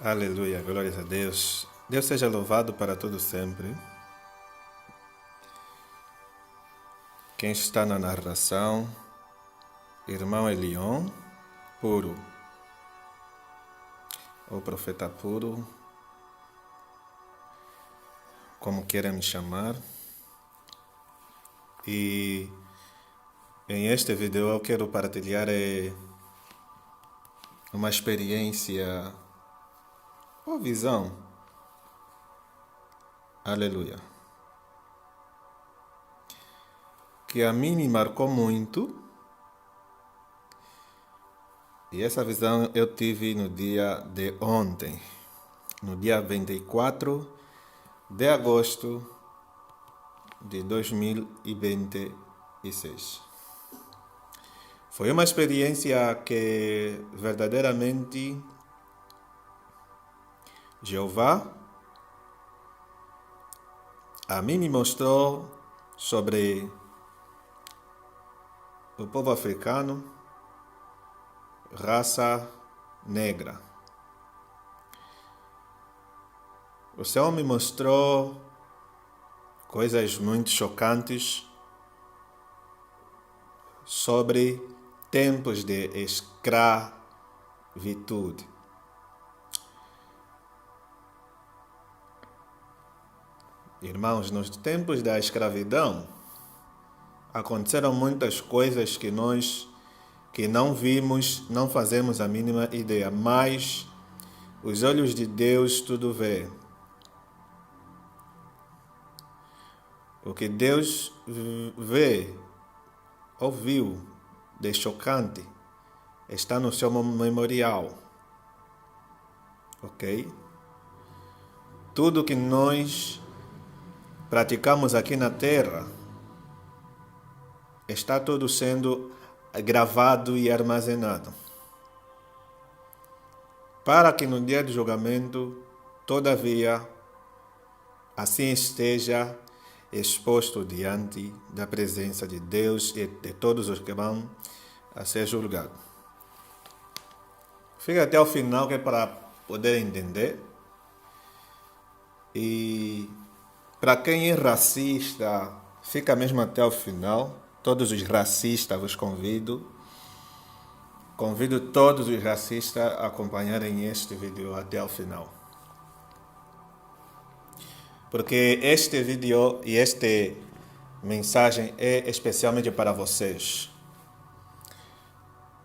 Aleluia, glórias a Deus. Deus seja louvado para todo sempre. Quem está na narração, irmão Elion, puro, ou profeta puro, como queiram me chamar. E em este vídeo eu quero partilhar uma experiência ou visão. Aleluia. Que a mim me marcou muito. E essa visão eu tive no dia de ontem, no dia 24 de agosto de 2026. Foi uma experiência que verdadeiramente Jeová a mim me mostrou sobre o povo africano, raça negra. O Senhor me mostrou coisas muito chocantes sobre tempos de escravitude. Irmãos, nos tempos da escravidão, aconteceram muitas coisas que nós que não vimos, não fazemos a mínima ideia, mas os olhos de Deus tudo vê. O que Deus vê, ouviu de chocante, está no seu memorial. Ok? Tudo que nós praticamos aqui na terra está tudo sendo gravado e armazenado. Para que no dia do julgamento, todavia, assim esteja exposto diante da presença de Deus e de todos os que vão a ser julgados. Fica até o final que é para poder entender. E para quem é racista, fica mesmo até o final. Todos os racistas vos convido. Convido todos os racistas a acompanharem este vídeo até o final. Porque este vídeo e esta mensagem é especialmente para vocês.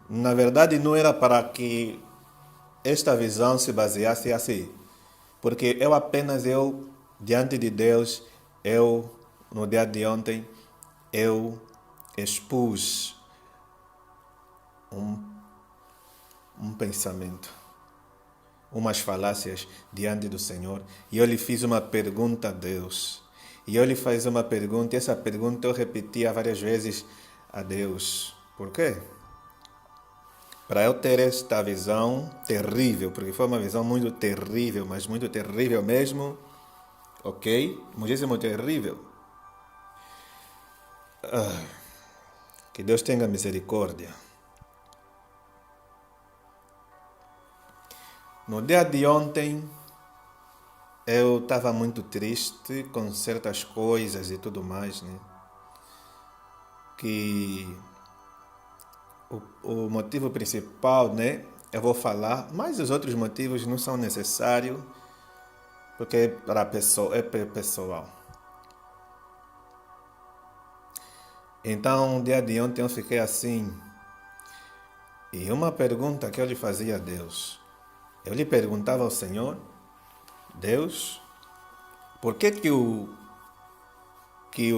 Na verdade, não era para que esta visão se baseasse assim. Porque diante de Deus, no dia de ontem, eu expus um pensamento, umas falácias diante do Senhor, e eu lhe fiz uma pergunta a Deus. E eu lhe fiz uma pergunta, e essa pergunta eu repetia várias vezes a Deus. Por quê? Para eu ter esta visão terrível, porque foi uma visão muito terrível, mas muito terrível mesmo, ok? Muitíssimo terrível. Que Deus tenha misericórdia. No dia de ontem, eu estava muito triste com certas coisas e tudo mais, né? Que o motivo principal, né? Eu vou falar, mas os outros motivos não são necessários, porque para a pessoa é pessoal. Então, no dia de ontem eu fiquei assim. E uma pergunta que eu lhe fazia a Deus. Eu lhe perguntava ao Senhor, Deus, por que o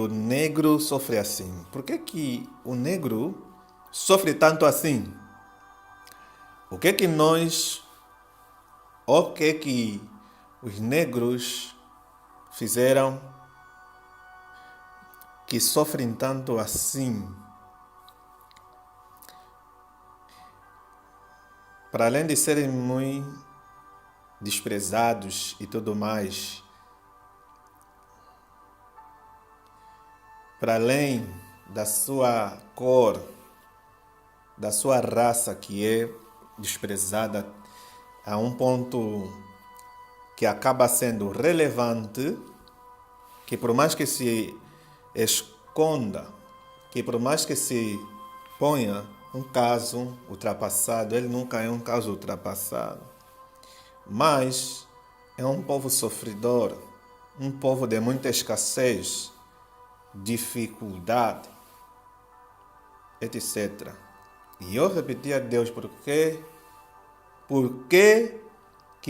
negro sofre assim? Por que o negro sofre tanto assim? O que os negros fizeram que sofrem tanto assim? Para além de serem muito desprezados e tudo mais, para além da sua cor, da sua raça que é desprezada a um ponto que acaba sendo relevante, que por mais que se esconda, que por mais que se ponha um caso ultrapassado, ele nunca é um caso ultrapassado. Mas é um povo sofredor, um povo de muita escassez, dificuldade, etc. E eu repeti a Deus, por que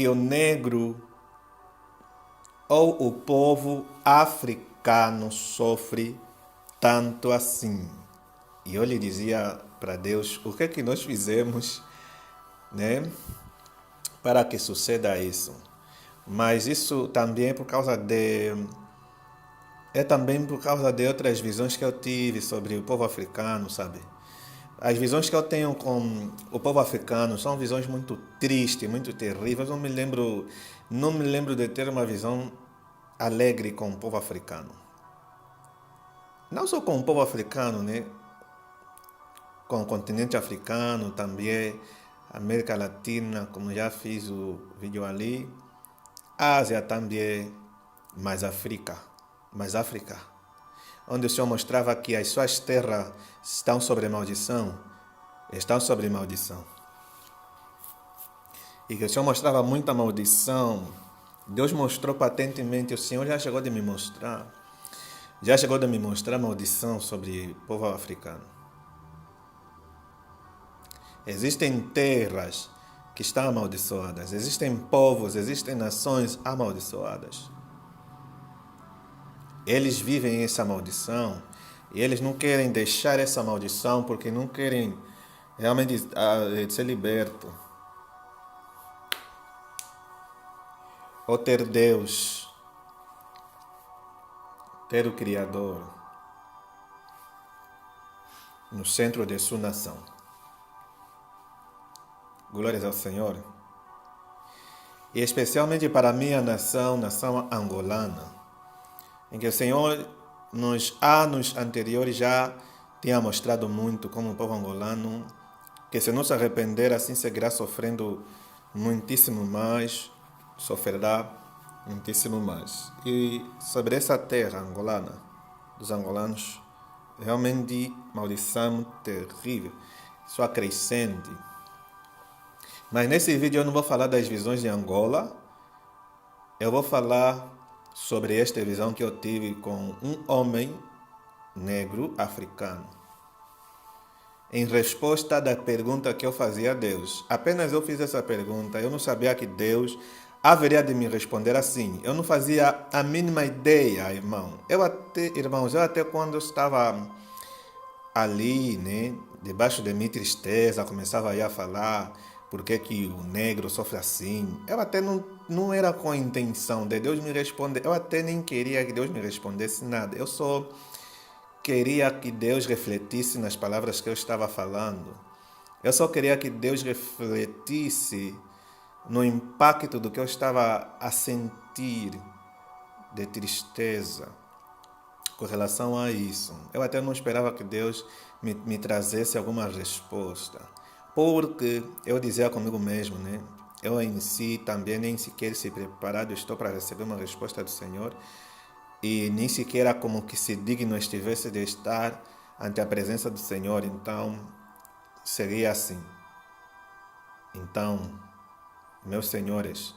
o negro ou o povo africano sofre tanto assim? E eu lhe dizia para Deus, o que é que nós fizemos, né, para que suceda isso? Mas isso também é por causa de... É também por causa de outras visões que eu tive sobre o povo africano, sabe? As visões que eu tenho com o povo africano são visões muito tristes, muito terríveis. Não me lembro de ter uma visão alegre com o povo africano. Não só com o povo africano, né? Com o continente africano, também América Latina, como já fiz o vídeo ali. Ásia também, mais África. Onde o Senhor mostrava que as suas terras estão sobre maldição. E que o Senhor mostrava muita maldição. Deus mostrou patentemente, o Senhor já chegou de me mostrar. Já chegou de me mostrar maldição sobre o povo africano. Existem terras que estão amaldiçoadas. Existem povos, existem nações amaldiçoadas. Eles vivem essa maldição e eles não querem deixar essa maldição porque não querem realmente ser libertos. Ou ter Deus, ter o Criador no centro de sua nação. Glórias ao Senhor. E especialmente para a minha nação angolana, em que o Senhor, nos anos anteriores, já tinha mostrado muito como o povo angolano, que se não se arrepender, assim seguirá sofrendo muitíssimo mais, sofrerá muitíssimo mais. E sobre essa terra angolana, dos angolanos, realmente maldição terrível, só crescente. Mas nesse vídeo eu não vou falar das visões de Angola, eu vou falar sobre esta visão que eu tive com um homem negro africano. Em resposta da pergunta que eu fazia a Deus. Apenas eu fiz essa pergunta, eu não sabia que Deus haveria de me responder assim. Eu não fazia a mínima ideia, irmãos, eu até quando eu estava ali, né, debaixo de minha tristeza, começava a falar por que o negro sofre assim. Eu até não era com a intenção de Deus me responder. Eu até nem queria que Deus me respondesse nada. Eu só queria que Deus refletisse nas palavras que eu estava falando. Eu só queria que Deus refletisse no impacto do que eu estava a sentir de tristeza com relação a isso. Eu até não esperava que Deus me trazesse alguma resposta. Porque eu dizia comigo mesmo, né? Eu em si também nem sequer se preparado estou para receber uma resposta do Senhor e nem sequer como que se digno estivesse de estar ante a presença do Senhor. Então, seria assim. Então, meus senhores,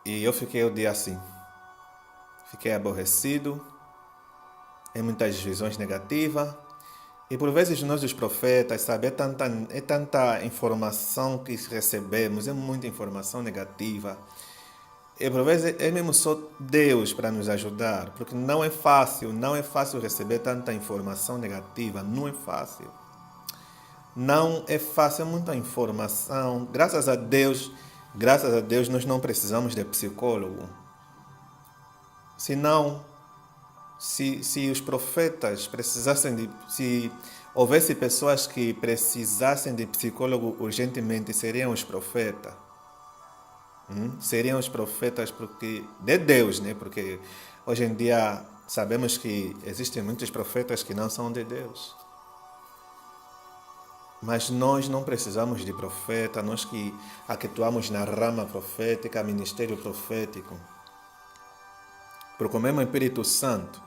e eu fiquei o dia assim. Fiquei aborrecido, em muitas visões negativas. E por vezes nós os profetas, sabe, é tanta informação que recebemos, é muita informação negativa. E por vezes é mesmo só Deus para nos ajudar, porque não é fácil receber tanta informação negativa, não é fácil. Não é fácil, é muita informação. Graças a Deus, nós não precisamos de psicólogo. Senão, se os profetas precisassem se houvesse pessoas que precisassem de psicólogo urgentemente, seriam os profetas. Seriam os profetas porque, de Deus, né? Porque hoje em dia sabemos que existem muitos profetas que não são de Deus. Mas nós não precisamos de profeta, nós que atuamos na rama profética, ministério profético. Porque o mesmo Espírito Santo,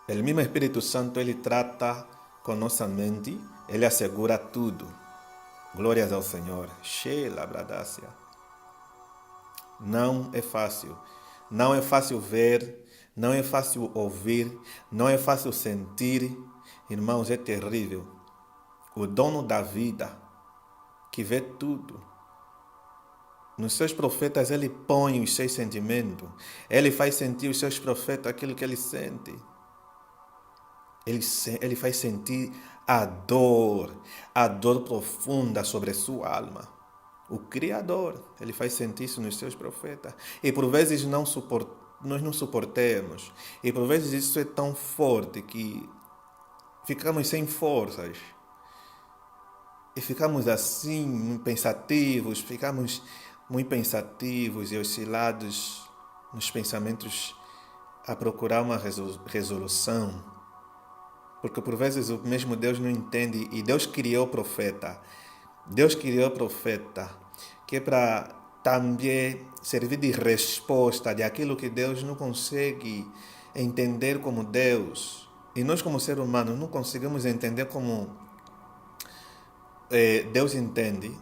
o mesmo Espírito Santo, ele trata com nossa mente, ele assegura tudo. Glórias ao Senhor. Sheila Bradácia. Não é fácil. Não é fácil ver, não é fácil ouvir, não é fácil sentir. Irmãos, é terrível. O dono da vida, que vê tudo. Nos seus profetas ele põe os seus sentimentos. Ele faz sentir os seus profetas aquilo que ele sente. Ele faz sentir a dor profunda sobre a sua alma. O Criador, ele faz sentir isso nos seus profetas. E por vezes nós não suportamos. E por vezes isso é tão forte que ficamos sem forças. E ficamos assim, pensativos, ficamos muito pensativos e oscilados nos pensamentos a procurar uma resolução. Porque por vezes o mesmo Deus não entende e Deus criou o profeta. Deus criou o profeta que é para também servir de resposta de aquilo que Deus não consegue entender como Deus. E nós como seres humanos não conseguimos entender como Deus entende,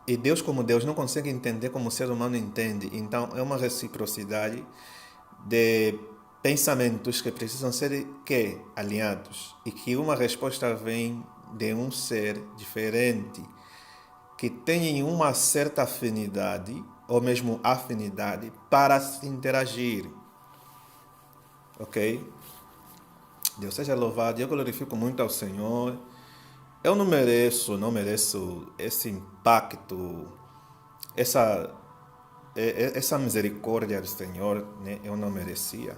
e Deus como Deus não consegue entender como o ser humano entende. Então é uma reciprocidade de pensamentos que precisam ser alinhados, e que uma resposta vem de um ser diferente, que tem uma certa afinidade, ou mesmo afinidade, para se interagir. Ok? Deus seja louvado. Eu glorifico muito ao Senhor. Eu não mereço esse impacto, essa misericórdia do Senhor, né? Eu não merecia.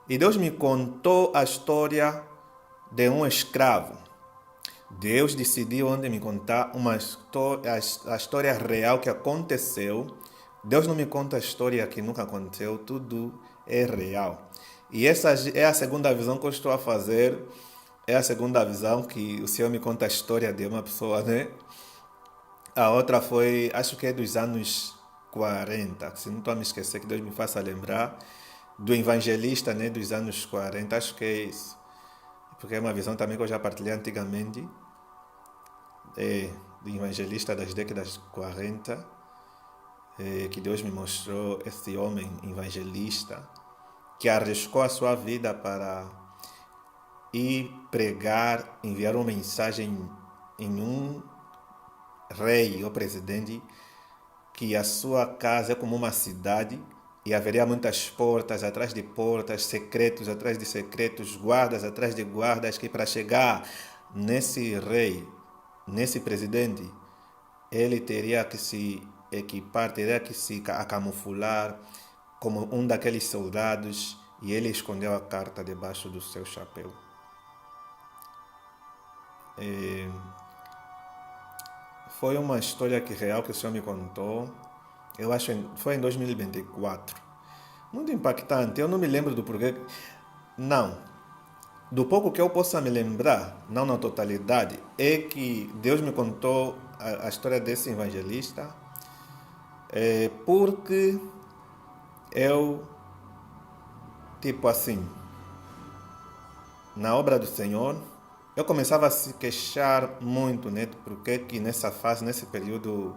E Deus me contou a história de um escravo. Deus decidiu ontem me contar a história real que aconteceu. Deus não me conta a história que nunca aconteceu, tudo é real. E essa é a segunda visão que eu estou a fazer. É a segunda visão que o Senhor me conta a história de uma pessoa, né? A outra foi, acho que é dos anos 40, se não estou a me esquecer, que Deus me faça lembrar, do evangelista, né, dos anos 40, acho que é isso. Porque é uma visão também que eu já partilhei antigamente, do evangelista das décadas 40, que Deus me mostrou esse homem evangelista, que arriscou a sua vida para e pregar, enviar uma mensagem em um rei ou presidente, que a sua casa é como uma cidade e haveria muitas portas atrás de portas, secretos atrás de secretos, guardas atrás de guardas, que para chegar nesse rei, nesse presidente, ele teria que se equipar, teria que se camuflar como um daqueles soldados, e ele escondeu a carta debaixo do seu chapéu. Foi uma história real que o Senhor me contou. Eu acho que foi em 2024. Muito impactante. Eu não me lembro do porquê. Não. Do pouco que eu possa me lembrar, não na totalidade, é que Deus me contou a história desse evangelista, porque eu, tipo assim, na obra do Senhor, eu começava a se queixar muito, né? Porque que nessa fase, nesse período,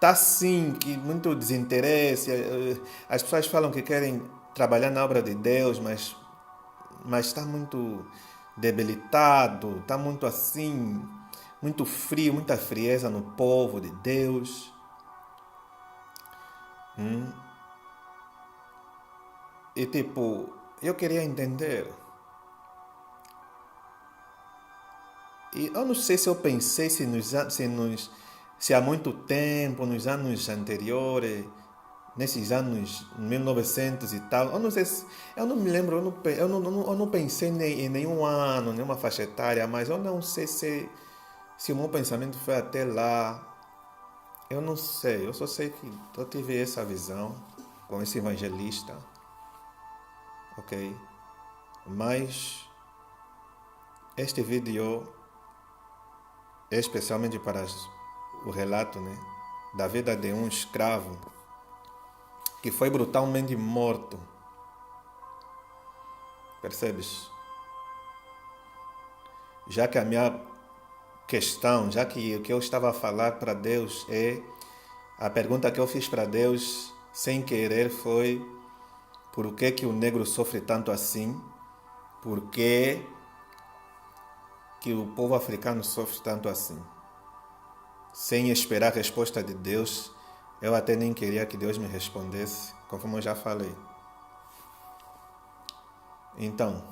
tá assim, que muito desinteresse. As pessoas falam que querem trabalhar na obra de Deus, mas está muito debilitado, está muito assim, muito frio, muita frieza no povo de Deus. E tipo, eu queria entender. E eu não sei se eu pensei se há muito tempo, nos anos anteriores, nesses anos 1900 e tal, eu não sei se, eu não me lembro, eu não pensei em nenhum ano, nenhuma faixa etária, mas eu não sei se o meu pensamento foi até lá. Eu não sei, eu só sei que eu tive essa visão com esse evangelista, ok? Mas este vídeo especialmente para o relato, né, da vida de um escravo que foi brutalmente morto. Percebes? Já que a minha questão, já que o que eu estava a falar para Deus a pergunta que eu fiz para Deus sem querer foi: por que o negro sofre tanto assim? Por que o povo africano sofre tanto assim? Sem esperar a resposta de Deus, eu até nem queria que Deus me respondesse, conforme eu já falei. Então,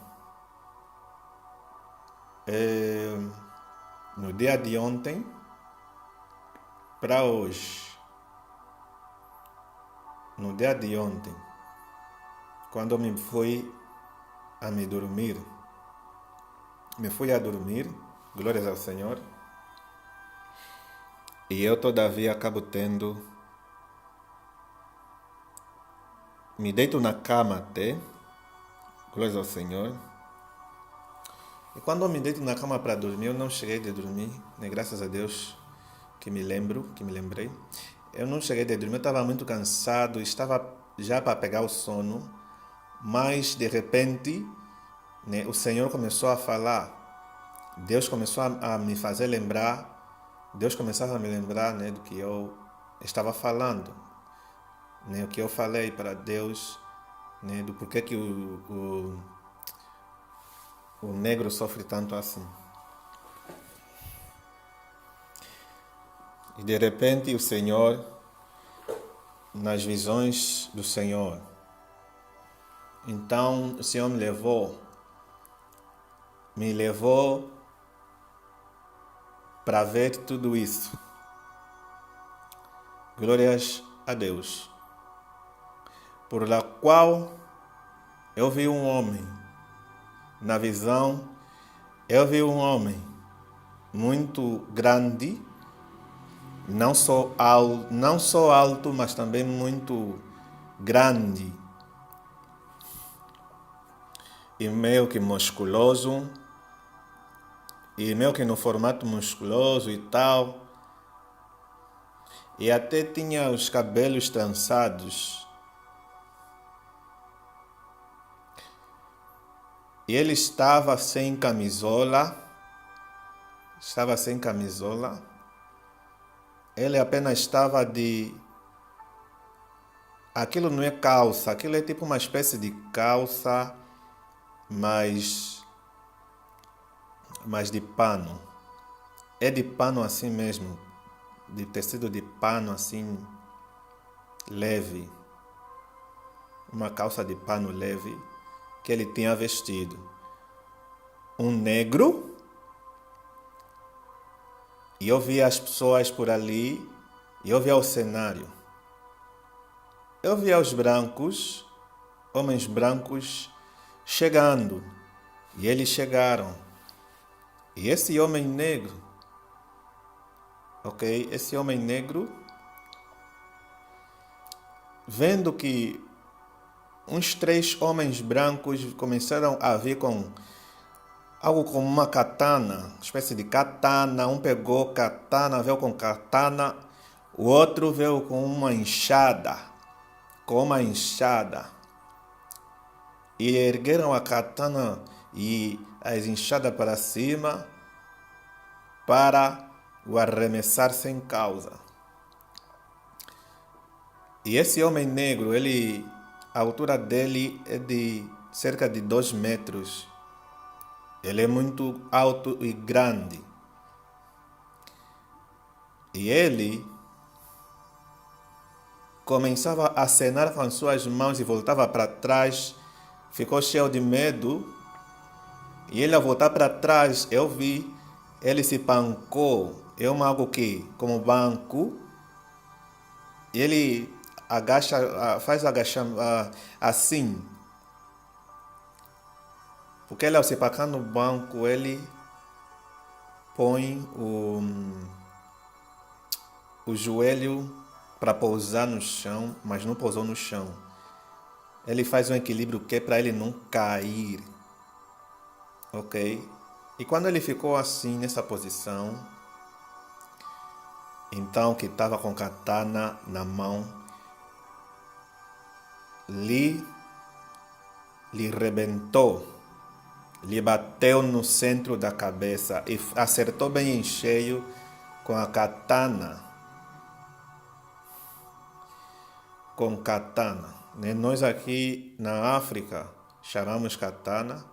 no dia de ontem para hoje, no dia de ontem, quando me fui a dormir, glórias ao Senhor, e eu todavia acabo me deito na cama até, glórias ao Senhor, e quando eu me deito na cama para dormir, eu não cheguei de dormir, né? Graças a Deus que me lembrei, eu não cheguei de dormir, eu estava muito cansado, estava já para pegar o sono, mas de repente, né, o Senhor começou a falar, Deus começou a me fazer lembrar, Deus começava a me lembrar, né, do que eu estava falando, né, o que eu falei para Deus, né, do porquê que o negro sofre tanto assim. E de repente o Senhor, nas visões do Senhor, então o Senhor me levou para ver tudo isso. Glórias a Deus. Por la qual eu vi um homem. Na visão, eu vi um homem muito grande, não só alto, mas também muito grande. E meio que musculoso, e meio que no formato musculoso e tal. E até tinha os cabelos trançados. E ele estava sem camisola. Ele apenas estava de... Aquilo não é calça, aquilo é tipo uma espécie de calça, mas de pano. É de pano assim mesmo, de tecido de pano assim, leve. Uma calça de pano leve que ele tinha vestido. Um negro. E eu via as pessoas por ali, e eu via o cenário. Eu via os brancos, homens brancos, chegando. E eles chegaram. E esse homem negro, esse homem negro, vendo que uns 3 homens brancos começaram a vir com algo como uma katana, espécie de katana. Um pegou katana, veio com katana, o outro veio com uma enxada. E ergueram a katana e as enxadas para cima para o arremessar sem causa. E esse homem negro, a altura dele é de cerca de 2 metros. Ele é muito alto e grande. E ele começava a acenar com as suas mãos e voltava para trás. Ficou cheio de medo. E ele, ao voltar para trás, eu vi, ele se pancou. É algo que, como banco, ele faz agachar assim. Porque ele, ao se pacar no banco, ele põe o joelho para pousar no chão, mas não pousou no chão. Ele faz um equilíbrio que é para ele não cair. Ok? E quando ele ficou assim, nessa posição, então que estava com katana na mão, lhe rebentou, lhe bateu no centro da cabeça e acertou bem em cheio com a katana. Com katana. Nós aqui na África chamamos katana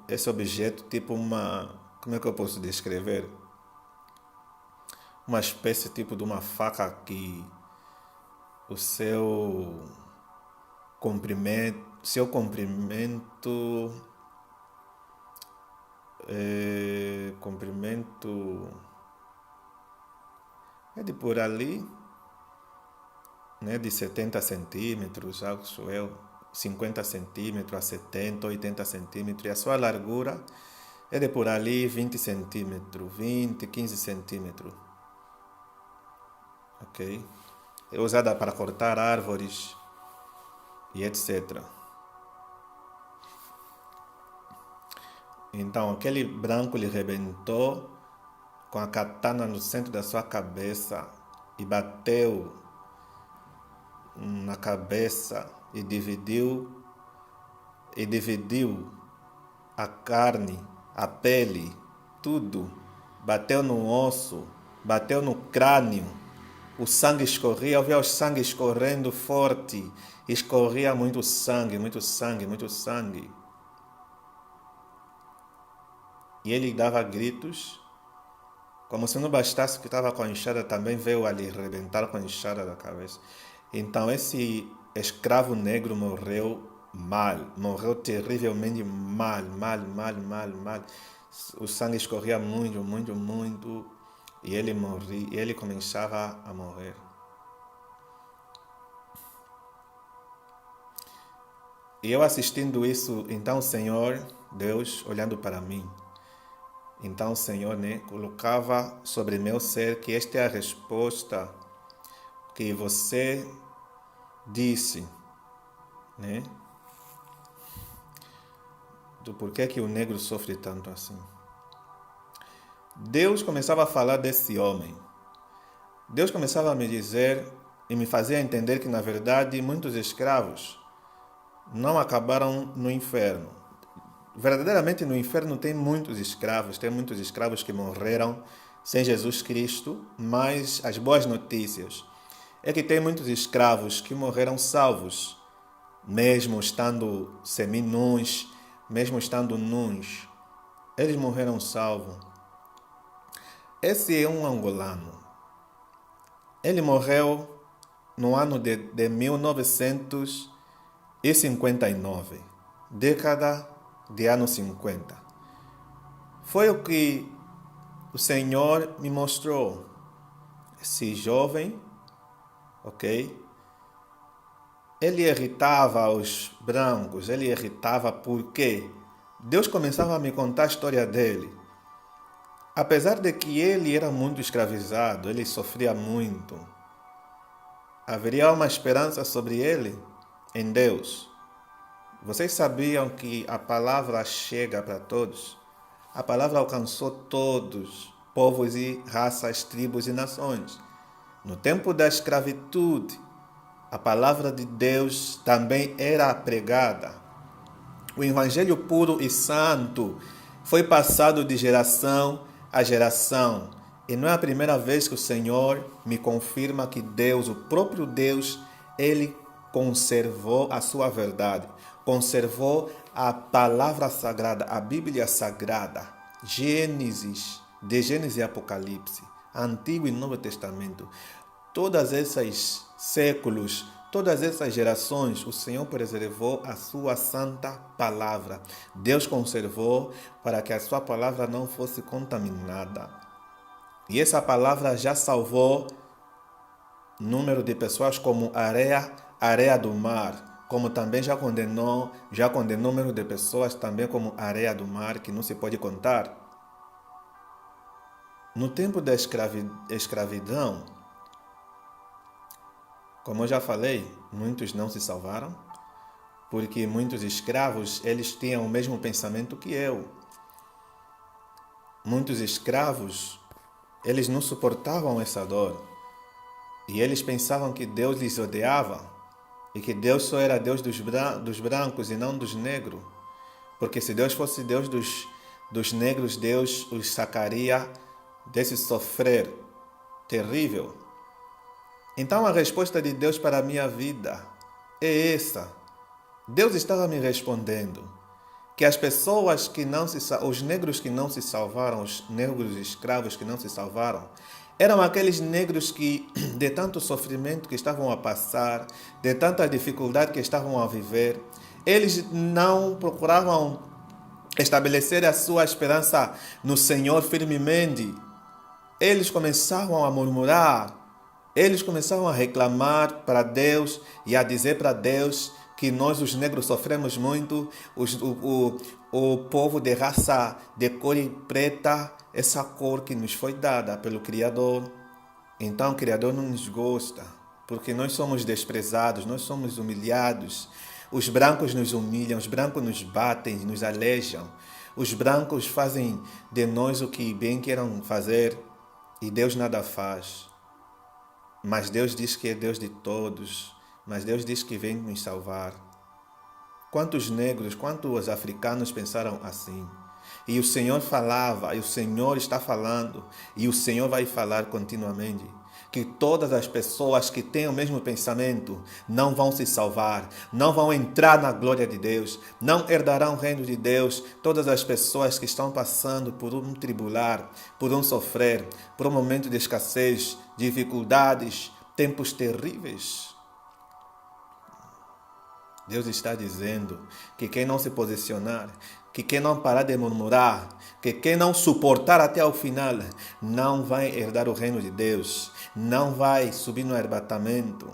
esse objeto tipo uma, como é que eu posso descrever? Uma espécie tipo de uma faca que o seu comprimento é de por ali, né, de 70 centímetros, acho eu, 50 centímetros a 70, 80 centímetros, e a sua largura é de por ali 20 centímetros, 20, 15 centímetros, ok? É usada para cortar árvores e etc. Então, aquele branco lhe rebentou com a katana no centro da sua cabeça e bateu na cabeça e dividiu a carne, a pele, tudo. Bateu no osso, bateu no crânio. O sangue escorria, eu via o sangue escorrendo forte. Escorria muito sangue, muito sangue, muito sangue. E ele dava gritos, como se não bastasse que estava com a enxada, também veio ali rebentar com a enxada da cabeça. Então esse escravo negro morreu mal, morreu terrivelmente mal, mal, mal, mal, mal. O sangue escorria muito, muito, muito, e ele morria, e ele começava a morrer. E eu assistindo isso, então o Senhor, Deus, olhando para mim, então o Senhor, né, colocava sobre meu ser que esta é a resposta que você disse, né, do porquê que o negro sofre tanto assim. Deus começava a falar desse homem. Deus começava a me dizer e me fazia entender que, na verdade, muitos escravos não acabaram no inferno. Verdadeiramente, no inferno tem muitos escravos que morreram sem Jesus Cristo, mas as boas notícias é que tem muitos escravos que morreram salvos, mesmo estando seminus, mesmo estando nus. Eles morreram salvos. Esse é um angolano. Ele morreu no ano de 1959, década de anos 50. Foi o que o Senhor me mostrou. Esse jovem, ok? Ele irritava os brancos, ele irritava porque Deus começava a me contar a história dele. Apesar de que ele era muito escravizado, ele sofria muito, haveria uma esperança sobre ele em Deus. Vocês sabiam que a palavra chega para todos? A palavra alcançou todos, povos e raças, tribos e nações. No tempo da escravitude, a palavra de Deus também era pregada. O evangelho puro e santo foi passado de geração a geração. E não é a primeira vez que o Senhor me confirma que Deus, o próprio Deus, ele conservou a sua verdade, conservou a palavra sagrada, a Bíblia sagrada, de Gênesis e Apocalipse, Antigo e Novo Testamento. Todas essas séculos, todas essas gerações, o Senhor preservou a sua santa palavra. Deus conservou para que a sua palavra não fosse contaminada. E essa palavra já salvou número de pessoas como areia do mar, como também já condenou número de pessoas também como areia do mar, que não se pode contar. No tempo da escravidão, como eu já falei, muitos não se salvaram, porque muitos escravos, eles tinham o mesmo pensamento que eu. Muitos escravos Eles não suportavam essa dor. E eles pensavam que Deus lhes odiava e que Deus só era Deus dos brancos e não dos negros. Porque se Deus fosse Deus dos negros, Deus os sacaria desse sofrer terrível. Então a resposta de Deus para a minha vida é essa. Deus estava me respondendo que as pessoas que não se, os negros que não se salvaram, os negros escravos que não se salvaram, eram aqueles negros que, de tanto sofrimento que estavam a passar, de tanta dificuldade que estavam a viver, eles não procuravam estabelecer a sua esperança no Senhor firmemente. Eles começavam a murmurar, eles começavam a reclamar para Deus e a dizer para Deus que nós, os negros, sofremos muito, o povo de raça de cor preta, essa cor que nos foi dada pelo Criador. Então o Criador não nos gosta, porque nós somos desprezados, nós somos humilhados. Os brancos nos humilham, os brancos nos batem, nos alejam. Os brancos fazem de nós o que bem queiram fazer e Deus nada faz. Mas Deus diz que é Deus de todos. Mas Deus diz que vem nos salvar. Quantos negros, quantos africanos pensaram assim? E o Senhor falava, e o Senhor está falando, e o Senhor vai falar continuamente. Que todas as pessoas que têm o mesmo pensamento não vão se salvar, não vão entrar na glória de Deus, não herdarão o reino de Deus. Todas as pessoas que estão passando por um tribular, por um sofrer, por um momento de escassez, dificuldades, tempos terríveis. Deus está dizendo que quem não se posicionar, que quem não parar de murmurar, que quem não suportar até o final, não vai herdar o reino de Deus, não vai subir no arrebatamento.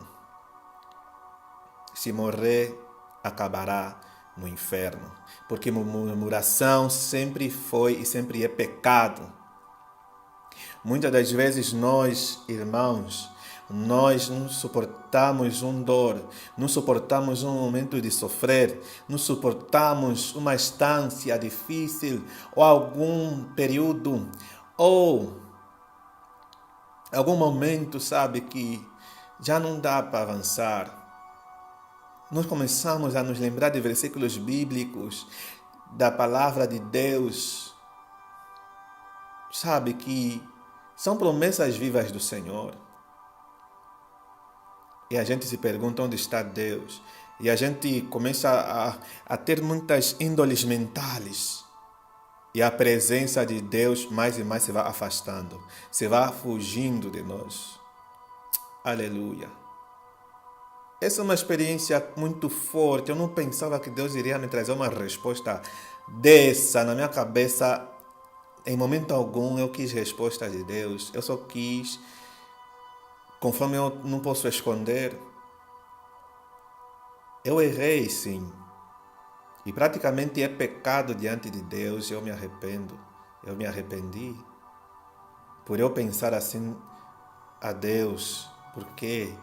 Se morrer, acabará no inferno, porque murmuração sempre foi e sempre é pecado. Muitas das vezes nós, irmãos, nós não suportamos uma dor, não suportamos um momento de sofrer, não suportamos uma estância difícil ou algum período ou algum momento, sabe, que já não dá para avançar. Nós começamos a nos lembrar de versículos bíblicos, da palavra de Deus, sabe, que são promessas vivas do Senhor. E a gente se pergunta onde está Deus. E a gente começa a ter muitas índoles mentais. E a presença de Deus mais e mais se vai afastando. Se vai fugindo de nós. Aleluia. Essa é uma experiência muito forte. Eu não pensava que Deus iria me trazer uma resposta dessa na minha cabeça. Em momento algum eu quis resposta de Deus. Eu só quis... Conforme eu não posso esconder, eu errei sim. E praticamente é pecado diante de Deus, eu me arrependo. Eu me arrependi por eu pensar assim a Deus. Por quê?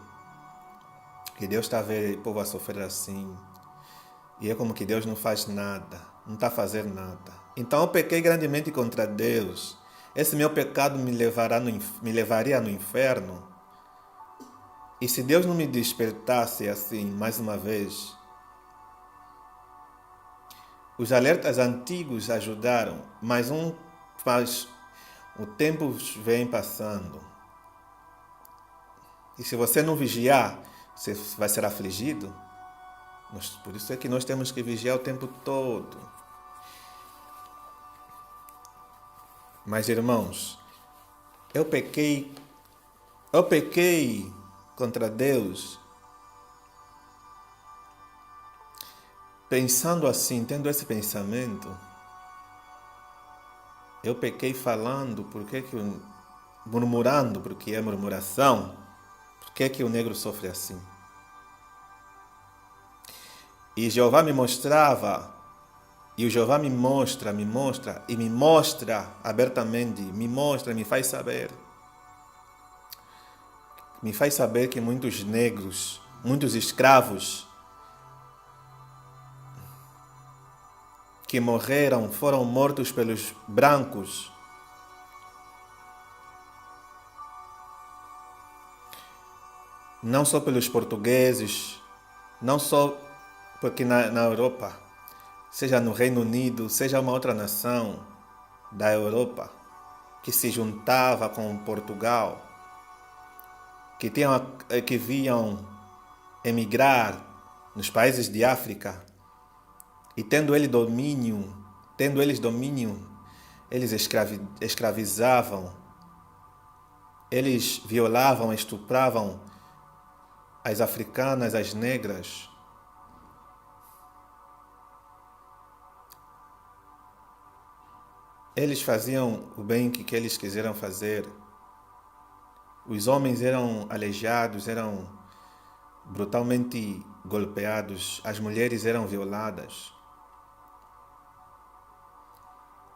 Que Deus está a ver o povo a sofrer assim. E é como que Deus não faz nada, não está a fazer nada. Então eu pequei grandemente contra Deus. Esse meu pecado me levaria no inferno. E se Deus não me despertasse assim, mais uma vez, os alertas antigos ajudaram, mas o tempo vem passando. E se você não vigiar, você vai ser afligido. Por isso é que nós temos que vigiar o tempo todo. Mas irmãos, eu pequei contra Deus, pensando assim, tendo esse pensamento, eu pequei falando, murmurando, porque é murmuração, por que o negro sofre assim? E Jeová me mostrava, e o Jeová me mostra abertamente, me faz saber. Me faz saber que muitos negros, muitos escravos que morreram, foram mortos pelos brancos. não só pelos portugueses, não só porque na Europa, seja no Reino Unido, seja uma outra nação da Europa, que se juntava com Portugal, que vinham emigrar nos países de África, e tendo eles domínio, eles escravizavam, eles violavam, estupravam as africanas, as negras. Eles faziam o bem que eles quiseram fazer. Os homens eram aleijados, eram brutalmente golpeados. As mulheres eram violadas.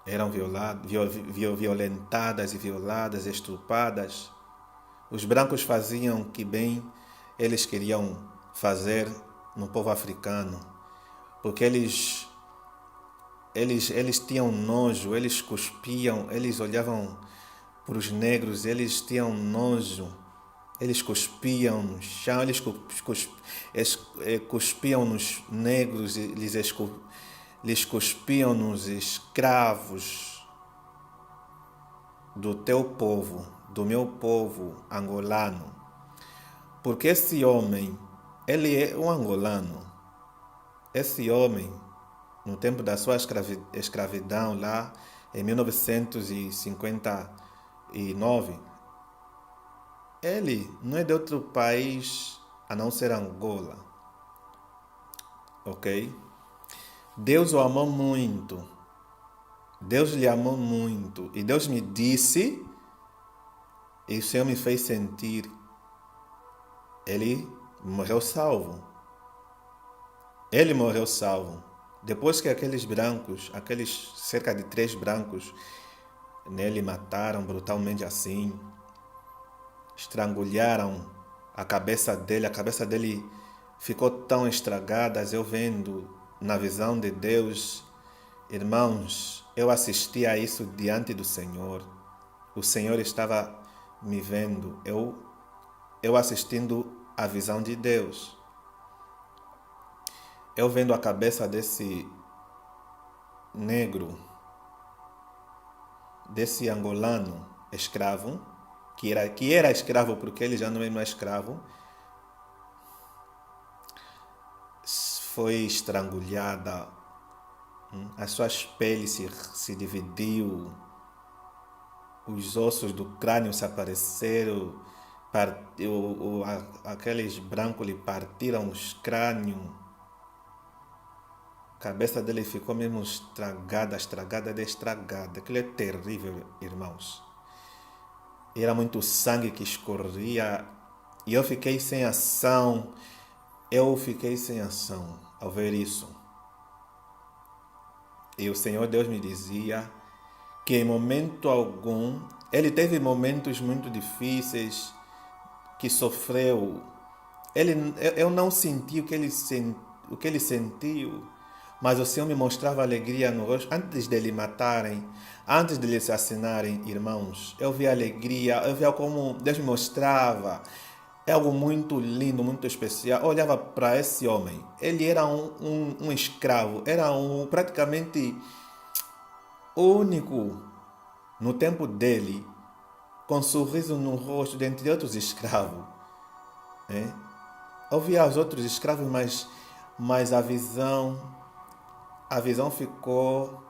Eram violentadas e violadas, estupradas. Os brancos faziam o que bem eles queriam fazer no povo africano, porque eles tinham nojo, eles cuspiam, eles olhavam para os negros, eles tinham nojo, eles cuspiam no chão, eles cuspiam nos negros, lhes cuspiam nos escravos do teu povo, do meu povo angolano. Porque esse homem, ele é um angolano. Esse homem, no tempo da sua escravidão, lá em 1959, ele não é de outro país a não ser Angola. Ok? Deus o amou muito. Deus lhe amou muito. E Deus me disse, e o Senhor me fez sentir, ele morreu salvo. Ele morreu salvo. Depois que aqueles brancos, aqueles cerca de 3 brancos, nele mataram brutalmente assim, estrangulharam a cabeça dele ficou tão estragada, eu vendo na visão de Deus. Irmãos, eu assisti a isso diante do Senhor. O Senhor estava me vendo, eu assistindo a visão de Deus. Eu vendo a cabeça desse negro, desse angolano escravo, que era escravo porque ele já não é mais escravo, foi estrangulhada, as suas peles se dividiu, os ossos do crânio se apareceram, aqueles brancos lhe partiram os crânios, a cabeça dele ficou mesmo estragada. Aquilo é terrível, irmãos. Era muito sangue que escorria e eu fiquei sem ação. Ao ver isso. E o Senhor Deus me dizia que em momento algum, ele teve momentos muito difíceis, que sofreu. Eu não senti o que ele sentiu, mas o Senhor me mostrava alegria no rosto. Antes de lhe matarem, antes de lhe assassinarem, irmãos, eu via alegria, eu via como Deus me mostrava. É algo muito lindo, muito especial. Eu olhava para esse homem. Ele era um escravo, era praticamente único no tempo dele, com um sorriso no rosto, dentre outros escravos. Eu via os outros escravos, mas a visão ficou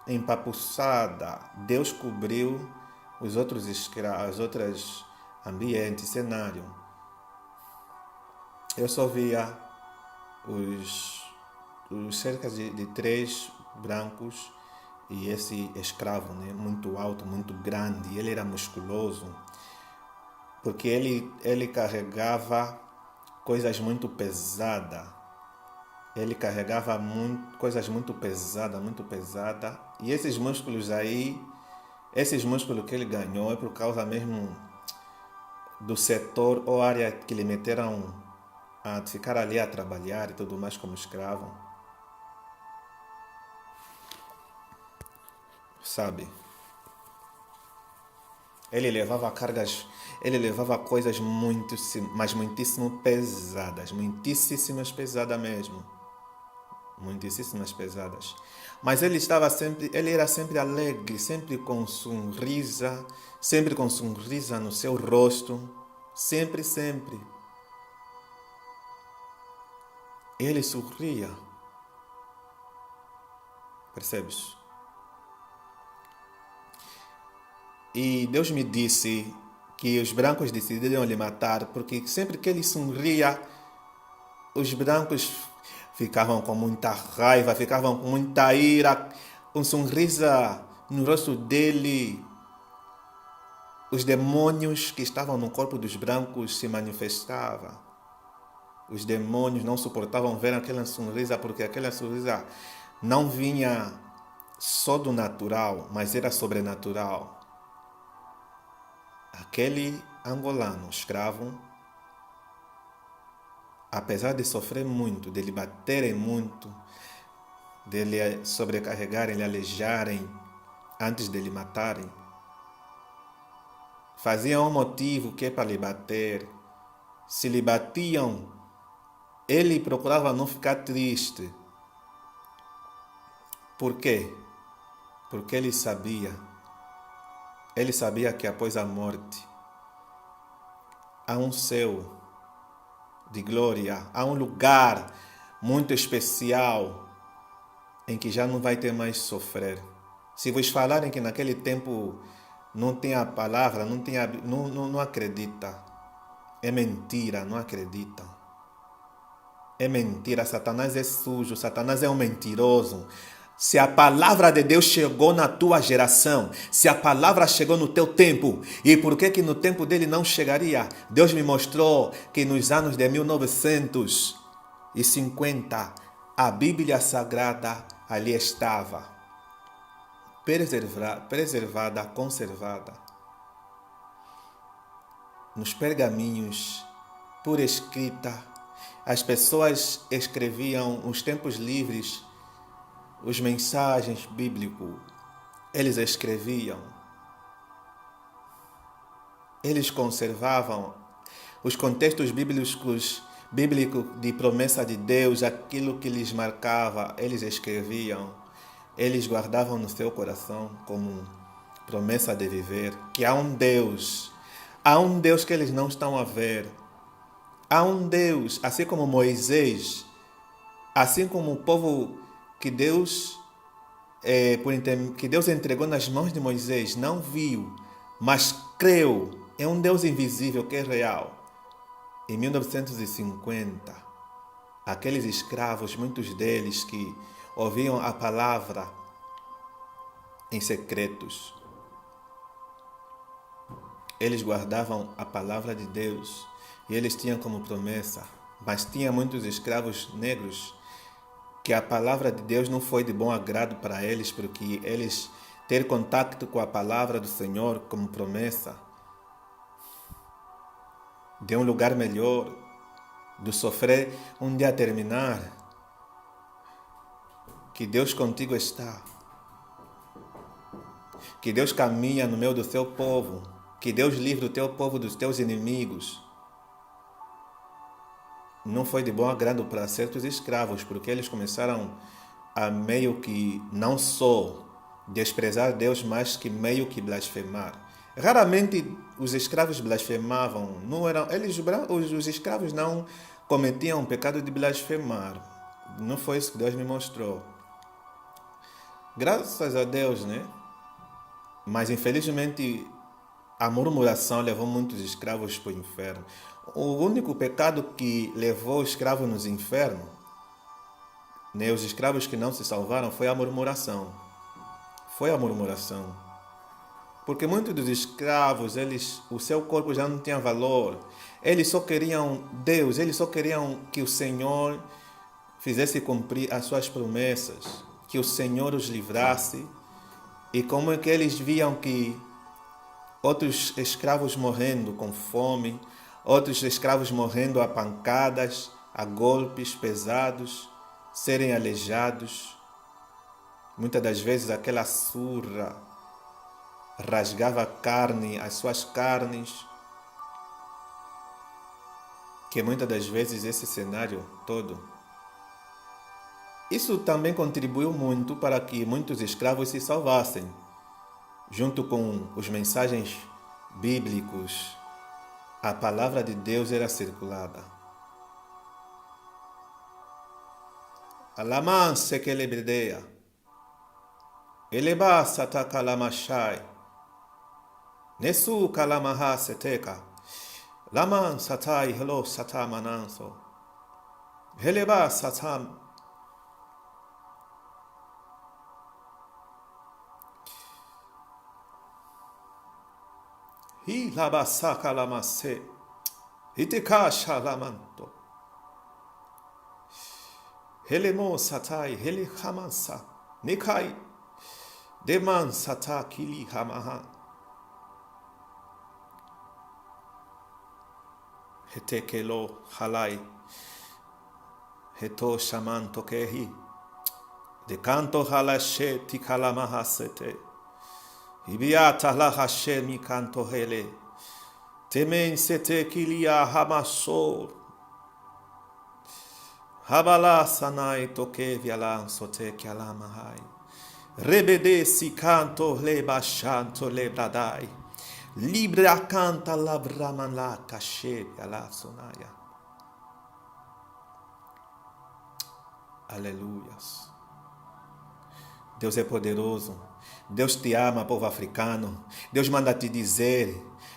empapuçada. Deus cobriu os outros escravos, os outros ambientes, cenário. Eu só via os cerca de 3 brancos e esse escravo, muito alto, muito grande. Ele era musculoso, porque ele carregava coisas muito pesadas. Ele carregava coisas muito pesadas, muito pesadas. E esses músculos que ele ganhou é por causa mesmo do setor ou área que lhe meteram a ficar ali a trabalhar e tudo mais como escravo. Sabe? Ele levava cargas, ele levava coisas mas muitíssimo pesadas, muitíssimas pesadas mesmo, muitíssimas pesadas. Mas ele era sempre alegre, sempre com sorriso no seu rosto, sempre, sempre. Ele sorria, percebes? E Deus me disse que os brancos decidiram lhe matar, porque sempre que ele sorria, os brancos ficavam com muita raiva, ficavam com muita ira, um sorriso no rosto dele. Os demônios que estavam no corpo dos brancos se manifestavam. Os demônios não suportavam ver aquela sorriso, porque aquela sorriso não vinha só do natural, mas era sobrenatural. Aquele angolano escravo, apesar de sofrer muito, de lhe baterem muito, de lhe sobrecarregarem, lhe aleijarem antes de lhe matarem, faziam um motivo que é para lhe bater. Se lhe batiam, ele procurava não ficar triste. Por quê? Porque ele sabia que após a morte há um céu de glória, há um lugar muito especial em que já não vai ter mais sofrer. Se vos falarem que naquele tempo não tem a palavra, não acredita. É mentira, não acredita. É mentira, Satanás é sujo, Satanás é um mentiroso. Se a palavra de Deus chegou na tua geração, se a palavra chegou no teu tempo, e por que no tempo dele não chegaria? Deus me mostrou que nos anos de 1950, a Bíblia Sagrada ali estava, preservada, conservada, nos pergaminhos, por escrita. As pessoas escreviam os tempos livres, os mensagens bíblicos, eles escreviam, eles conservavam os contextos bíblicos de promessa de Deus, aquilo que lhes marcava, eles escreviam, eles guardavam no seu coração como promessa de viver, que há um Deus que eles não estão a ver, há um Deus, assim como Moisés, assim como o povo que Deus entregou nas mãos de Moisés, não viu, mas creu. É um Deus invisível que é real. Em 1950, aqueles escravos, muitos deles que ouviam a palavra em secretos, eles guardavam a palavra de Deus e eles tinham como promessa, mas tinha muitos escravos negros que a palavra de Deus não foi de bom agrado para eles, porque eles ter contato com a palavra do Senhor como promessa de um lugar melhor, do sofrer um dia terminar, que Deus contigo está, que Deus caminha no meio do seu povo, que Deus livre o teu povo dos teus inimigos. Não foi de bom agrado para certos escravos, porque eles começaram a meio que não só desprezar Deus, mas que meio que blasfemar. Raramente os escravos blasfemavam, os escravos não cometiam o pecado de blasfemar. Não foi isso que Deus me mostrou. Graças a Deus, né? Mas infelizmente a murmuração levou muitos escravos para o inferno. O único pecado que levou os escravos nos infernos, né, os escravos que não se salvaram, foi a murmuração. Foi a murmuração. Porque muitos dos escravos, o seu corpo já não tinha valor. Eles só queriam Deus, eles só queriam que o Senhor fizesse cumprir as suas promessas, que o Senhor os livrasse. E como é que eles viam que outros escravos morrendo com fome, outros escravos morrendo a pancadas, a golpes pesados, serem aleijados. Muitas das vezes aquela surra rasgava a carne, as suas carnes, que muitas das vezes esse cenário todo, isso também contribuiu muito para que muitos escravos se salvassem, junto com os mensagens bíblicos. A palavra de Deus era circulada. Alaman sekelebedeia, eleba satakalamashai, nesu kalamaha seteka, laman satai hello satamananso, heleba satam. Hi labasaka lamase, hitekasha lamanto. Helemo satai, hele hamansa, nekai, deman sata kili hamaha. Hetekelo halai, heto shaman tokehi, de canto halashe tikalamaha sete. Ibiata la Hashem canto hele, temen sete kilia hamasor, habala sanai toke vialan sote kialamahai, rebede si canto le bashanto le bradai, libra canta la braman la kashe viala sonaya. Aleluias. Deus é poderoso. Deus te ama, povo africano. Deus manda te dizer,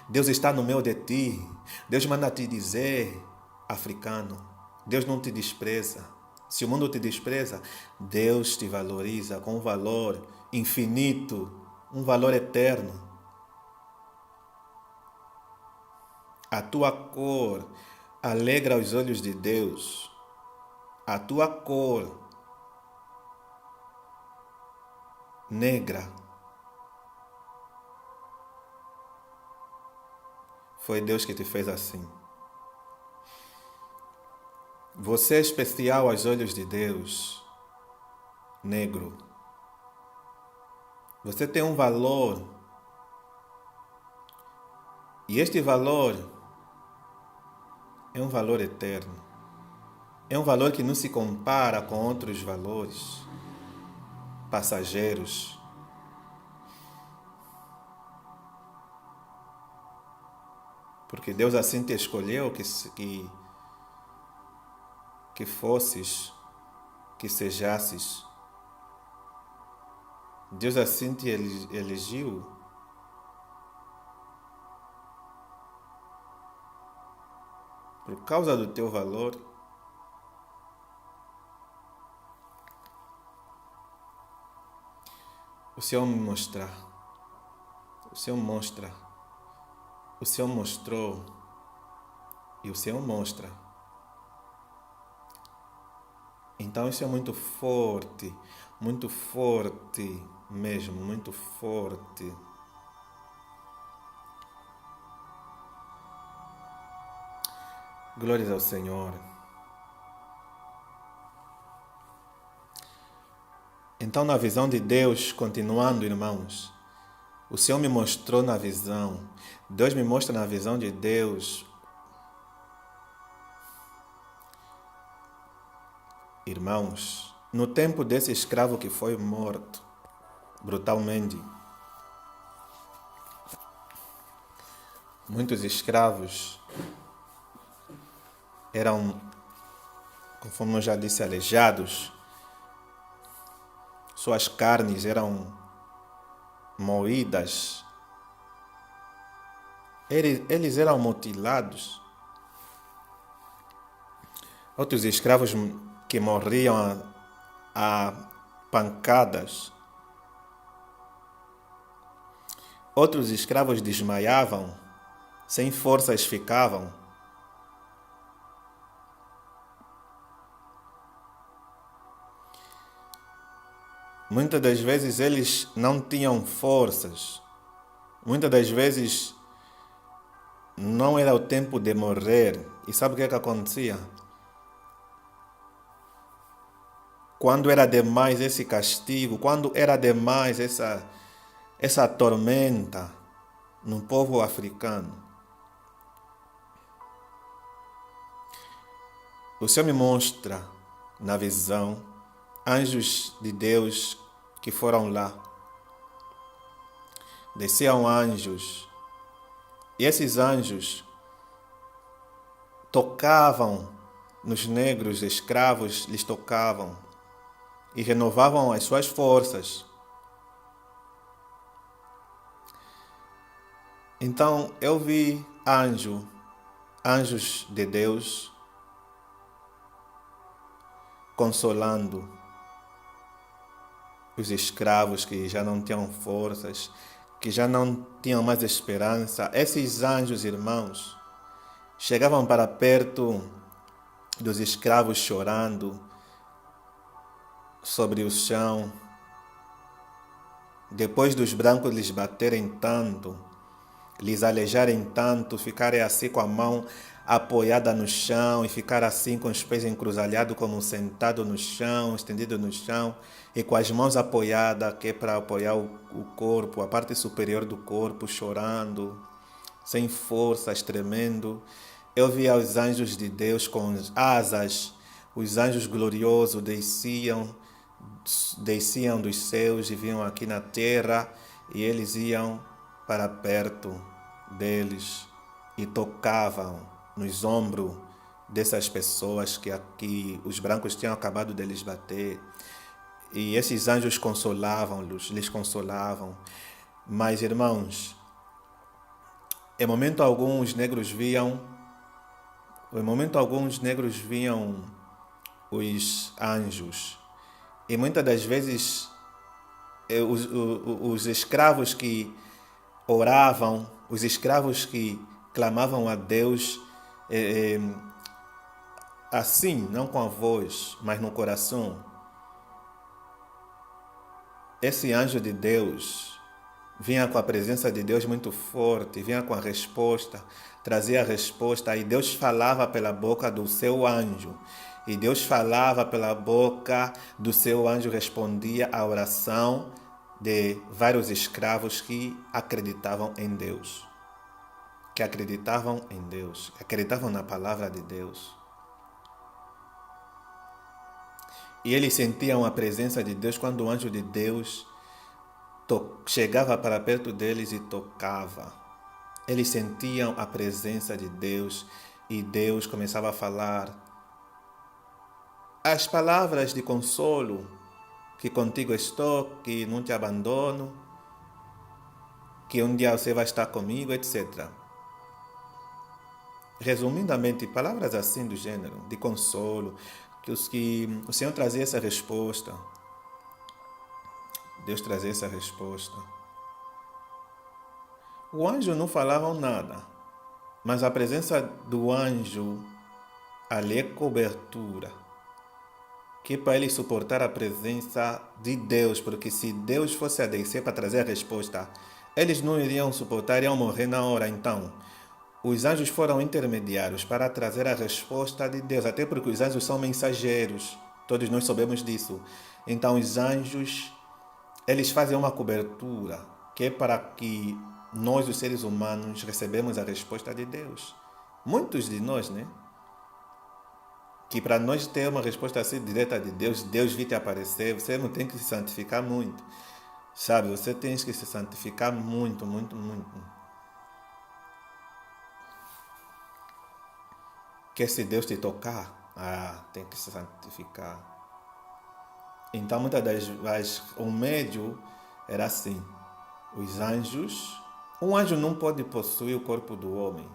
Deus está no meio de ti. Deus manda te dizer, africano, Deus não te despreza. Se o mundo te despreza, Deus te valoriza com um valor infinito, um valor eterno. A tua cor alegra os olhos de Deus. A tua cor negra foi Deus que te fez assim. Você é especial aos olhos de Deus, negro. Você tem um valor, e este valor é um valor eterno. É um valor que não se compara com outros valores passageiros. Porque Deus assim te escolheu que fosses, que sejasses. Deus assim te elegeu. Por causa do teu valor. O Senhor me mostra. O Senhor mostra. O Senhor mostrou. E o Senhor mostra. Então isso é muito forte mesmo, muito forte. Glórias ao Senhor. Então, na visão de Deus, continuando, irmãos, o Senhor me mostrou na visão. Deus me mostra na visão de Deus. Irmãos, no tempo desse escravo que foi morto brutalmente, muitos escravos eram, conforme eu já disse, aleijados. Suas carnes eram moídas. Eles eram mutilados. Outros escravos que morriam a pancadas. Outros escravos desmaiavam, sem forças ficavam. Muitas das vezes eles não tinham forças. Muitas das vezes não era o tempo de morrer. E sabe o que acontecia? Quando era demais esse castigo, quando era demais essa tormenta no povo africano. O Senhor me mostra na visão anjos de Deus que foram lá. Desciam anjos, e esses anjos tocavam nos negros escravos, lhes tocavam e renovavam as suas forças. Então eu vi anjos de Deus consolando os escravos que já não tinham forças, que já não tinham mais esperança. Esses anjos, irmãos, chegavam para perto dos escravos chorando sobre o chão, depois dos brancos lhes baterem tanto, lhes alejarem tanto, ficarem assim com a mão apoiada no chão e ficar assim com os pés encruzalhados como sentado no chão, estendido no chão e com as mãos apoiadas, que é para apoiar o corpo, a parte superior do corpo, chorando, sem forças, tremendo. Eu via os anjos de Deus com asas, os anjos gloriosos desciam dos céus e vinham aqui na terra e eles iam para perto deles e tocavam nos ombros dessas pessoas que aqui os brancos tinham acabado de lhes bater. E esses anjos consolavam-los, lhes consolavam. Mas, irmãos, em momento algum os negros viam os anjos. E muitas das vezes os escravos que oravam, os escravos que clamavam a Deus assim, não com a voz, mas no coração. Esse anjo de Deus vinha com a presença de Deus muito forte, vinha com a resposta, trazia a resposta e Deus falava pela boca do seu anjo. E Deus falava pela boca do seu anjo, respondia à oração de vários escravos que acreditavam em Deus. Que acreditavam em Deus, acreditavam na palavra de Deus. E eles sentiam a presença de Deus quando o anjo de Deus chegava para perto deles e tocava. Eles sentiam a presença de Deus e Deus começava a falar as palavras de consolo, que contigo estou, que não te abandono, que um dia você vai estar comigo, etc. Resumidamente, palavras assim do gênero, de consolo, que o Senhor trazia essa resposta. Deus trazia essa resposta. O anjo não falava nada, mas a presença do anjo ali é cobertura, que é para ele suportar a presença de Deus, porque se Deus fosse a descer para trazer a resposta, eles não iriam suportar, iriam morrer na hora. Então, os anjos foram intermediários para trazer a resposta de Deus, até porque os anjos são mensageiros, todos nós sabemos disso. Então, os anjos, eles fazem uma cobertura, que é para que nós, os seres humanos, recebemos a resposta de Deus. Muitos de nós, né? Que para nós ter uma resposta assim direta de Deus, Deus vir te aparecer, você não tem que se santificar muito. Sabe, você tem que se santificar muito, muito, muito. Que se Deus te tocar, tem que se santificar. Então, muitas das vezes, o médio era assim. Um anjo não pode possuir o corpo do homem.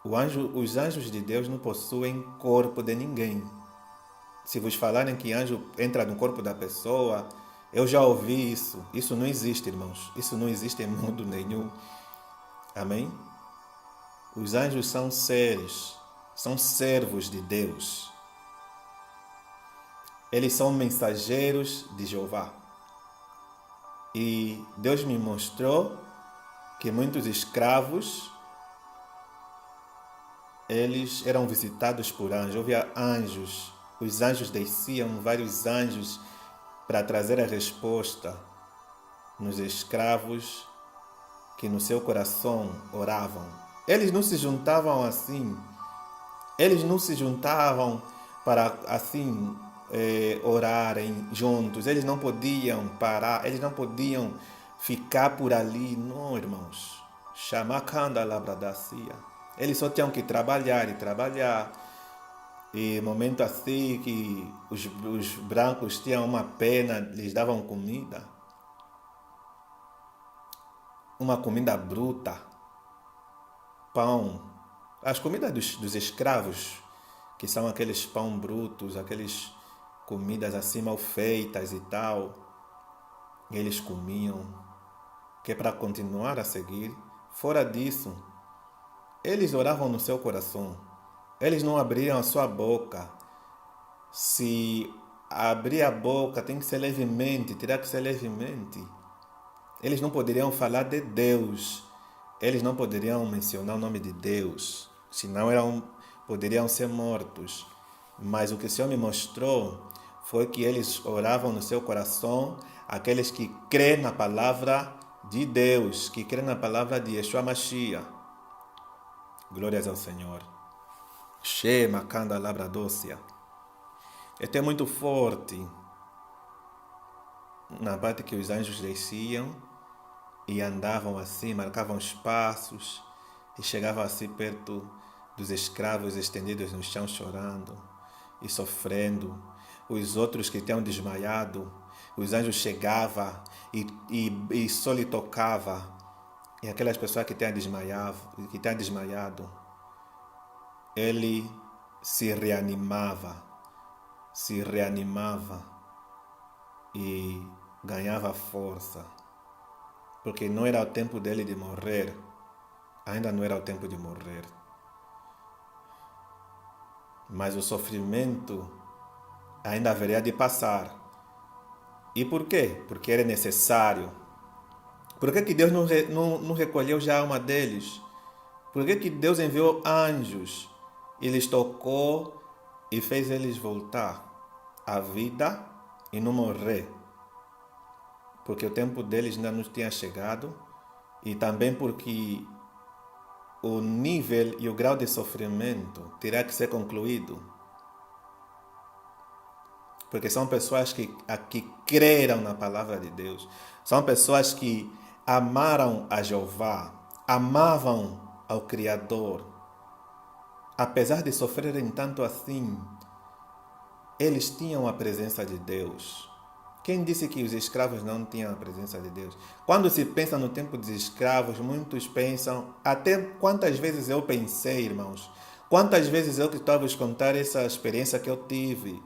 Os anjos de Deus não possuem corpo de ninguém. Se vos falarem que anjo entra no corpo da pessoa, eu já ouvi isso. Isso não existe, irmãos. Isso não existe em mundo nenhum. Amém? Os anjos são seres, são servos de Deus. Eles são mensageiros de Jeová. E Deus me mostrou que muitos escravos, eles eram visitados por anjos. Havia anjos. Os anjos desciam, vários anjos, para trazer a resposta. nos escravos que no seu coração oravam. Eles não se juntavam assim. Eles não se juntavam para assim orarem juntos. Eles não podiam parar, eles não podiam ficar por ali. Não, irmãos. Chamacanda labradacia. Eles só tinham que trabalhar e trabalhar. E momento assim que os brancos tinham uma pena, lhes davam comida. Uma comida bruta. Pão. As comidas dos escravos, que são aqueles pão brutos, aqueles comidas assim mal feitas e tal, eles comiam, que é para continuar a seguir. Fora disso, eles oravam no seu coração. Eles não abriam a sua boca. Se abrir a boca, tem que ser levemente, terá que ser levemente. Eles não poderiam falar de Deus. Eles não poderiam mencionar o nome de Deus. Senão poderiam ser mortos. Mas o que o Senhor me mostrou foi que eles oravam no seu coração, aqueles que creem na palavra de Deus, que creem na palavra de Yeshua Mashiach. Glórias ao Senhor. Shema Kanda Labradócia. Este é muito forte na parte que os anjos desciam e andavam assim, marcavam os passos e chegavam assim perto dos escravos estendidos no chão chorando e sofrendo. Os outros que tinham desmaiado, os anjos chegavam e só lhe tocava. E aquelas pessoas que tinham desmaiado, ele se reanimava e ganhava força. Porque não era o tempo dele de morrer. Ainda não era o tempo de morrer. Mas o sofrimento ainda haveria de passar. E por quê? Porque era necessário. Por que Deus não recolheu já a alma deles? Por que Deus enviou anjos e lhes tocou e fez eles voltar à vida e não morrer? Porque o tempo deles ainda não tinha chegado e também porque o nível e o grau de sofrimento terá que ser concluído. Porque são pessoas que creram na palavra de Deus. São pessoas que amaram a Jeová, amavam ao Criador. Apesar de sofrerem tanto assim, eles tinham a presença de Deus. Quem disse que os escravos não tinham a presença de Deus? Quando se pensa no tempo dos escravos, muitos pensam, até quantas vezes eu pensei, irmãos, quantas vezes eu estou a vos contar essa experiência que eu tive,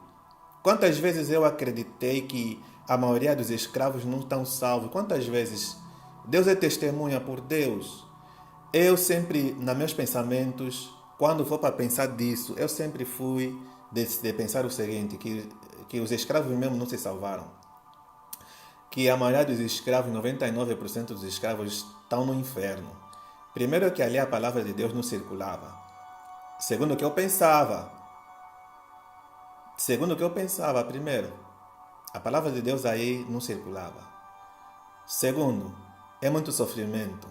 quantas vezes eu acreditei que a maioria dos escravos não estão salvos, quantas vezes Deus é testemunha por Deus. Eu sempre, nos meus pensamentos, quando for para pensar disso, eu sempre fui de pensar o seguinte, que os escravos mesmo não se salvaram. Que a maioria dos escravos, 99% dos escravos, estão no inferno. Primeiro que ali a palavra de Deus não circulava. Segundo que eu pensava, primeiro, a palavra de Deus aí não circulava. Segundo, é muito sofrimento.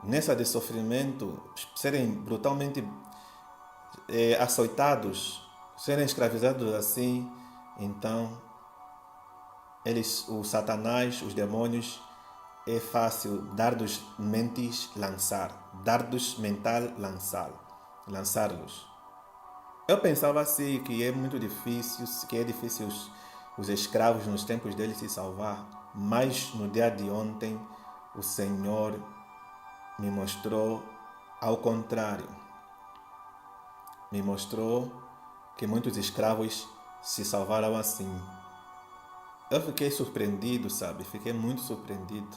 Nessa de sofrimento, serem brutalmente açoitados, serem escravizados assim, então o Satanás, os demônios, é fácil dardos mentais lançá-los. Eu pensava assim que é muito difícil, os escravos nos tempos deles se salvar, mas no dia de ontem o Senhor me mostrou ao contrário. Me mostrou que muitos escravos se salvaram assim. Eu fiquei surpreendido, sabe? Fiquei muito surpreendido.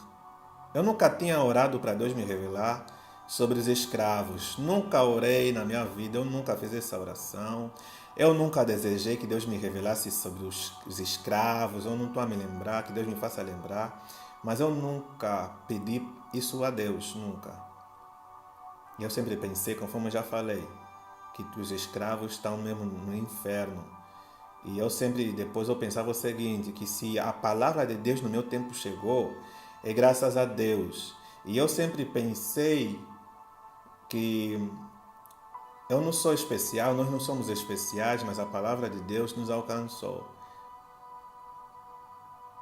Eu nunca tinha orado para Deus me revelar sobre os escravos. Nunca orei na minha vida, eu nunca fiz essa oração. Eu nunca desejei que Deus me revelasse sobre os escravos. Eu não estou a me lembrar, que Deus me faça lembrar. Mas eu nunca pedi isso a Deus, nunca. E eu sempre pensei, conforme eu já falei, que os escravos estão mesmo no inferno. E eu sempre, depois eu pensava o seguinte, que se a palavra de Deus no meu tempo chegou, é graças a Deus. E eu sempre pensei que eu não sou especial, nós não somos especiais, mas a palavra de Deus nos alcançou.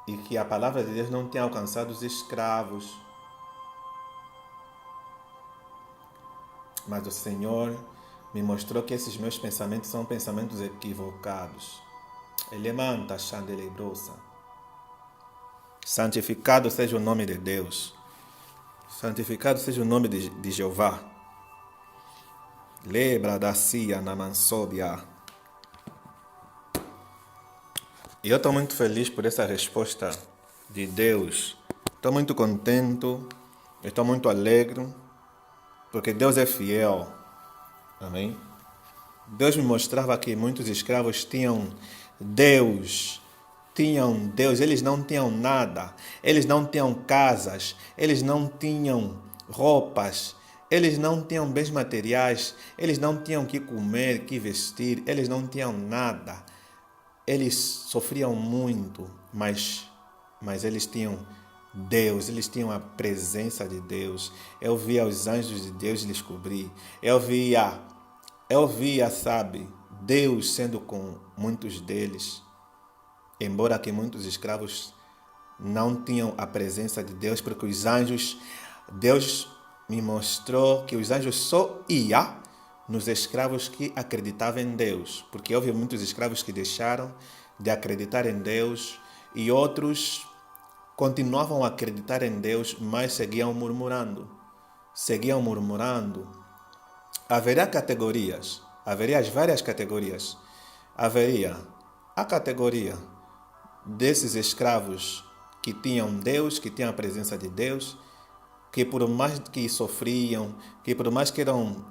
E que a palavra de Deus não tem alcançado os escravos. Mas o Senhor me mostrou que esses meus pensamentos são pensamentos equivocados. Elemanta, chandelebrosa. Santificado seja o nome de Deus. Santificado seja o nome de Jeová. Lebra da cia na mansobia. E eu estou muito feliz por essa resposta de Deus. Estou muito contente. Estou muito alegre. Porque Deus é fiel. Amém? Deus me mostrava que muitos escravos tinham Deus. Eles não tinham nada, eles não tinham casas, eles não tinham roupas, eles não tinham bens materiais, eles não tinham que comer, que vestir, eles não tinham nada. Eles sofriam muito, mas eles tinham Deus, eles tinham a presença de Deus. Eu via os anjos de Deus lhes cobrir. Eu via, sabe, Deus sendo com muitos deles. Embora que muitos escravos não tinham a presença de Deus, porque os anjos, Deus me mostrou que os anjos só iam nos escravos que acreditavam em Deus, porque houve muitos escravos que deixaram de acreditar em Deus e outros continuavam a acreditar em Deus, mas seguiam murmurando. Haverá categorias, haveria as várias categorias. Haveria a categoria desses escravos que tinham Deus, que tinham a presença de Deus, que por mais que sofriam, que por mais que eram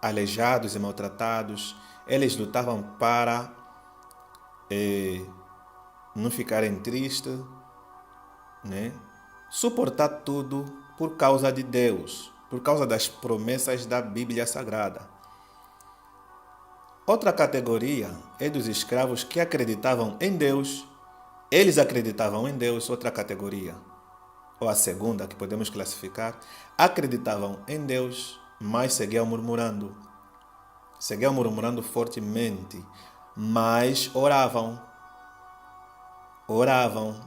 aleijados e maltratados, eles lutavam para não ficarem tristes, né? Suportar tudo por causa de Deus, por causa das promessas da Bíblia Sagrada. Outra categoria é dos escravos que acreditavam em Deus. Eles acreditavam em Deus, outra categoria, ou a segunda que podemos classificar, acreditavam em Deus, mas seguiam murmurando fortemente, mas oravam,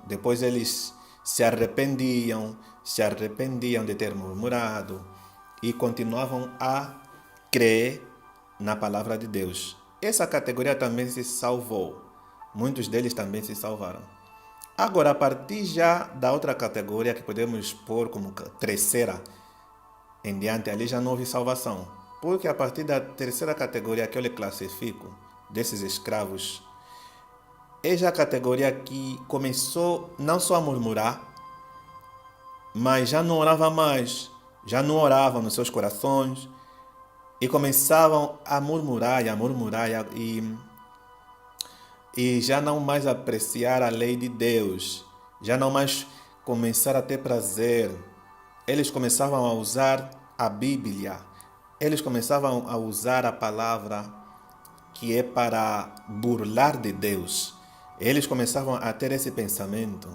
depois eles se arrependiam de ter murmurado e continuavam a crer na palavra de Deus. Essa categoria também se salvou. Muitos deles também se salvaram. Agora, a partir já da outra categoria que podemos pôr como terceira em diante, ali já não houve salvação. Porque a partir da terceira categoria que eu lhe classifico, desses escravos, é já a categoria que começou não só a murmurar, mas já não orava mais, já não oravam nos seus corações e começavam a murmurar e já não mais apreciar a lei de Deus, já não mais começar a ter prazer. Eles começavam a usar a Bíblia, eles começavam a usar a palavra que é para burlar de Deus. Eles começavam a ter esse pensamento: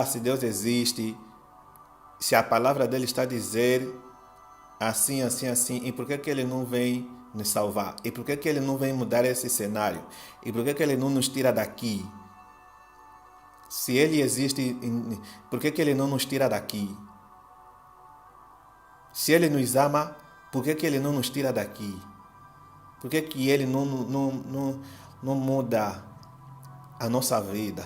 se Deus existe, se a palavra dele está a dizer assim, e por que ele não vem nos salvar? E por que ele não vem mudar esse cenário? E por que ele não nos tira daqui? Se ele existe, por que ele não nos tira daqui? Se ele nos ama, por que ele não nos tira daqui? Por que ele não muda a nossa vida?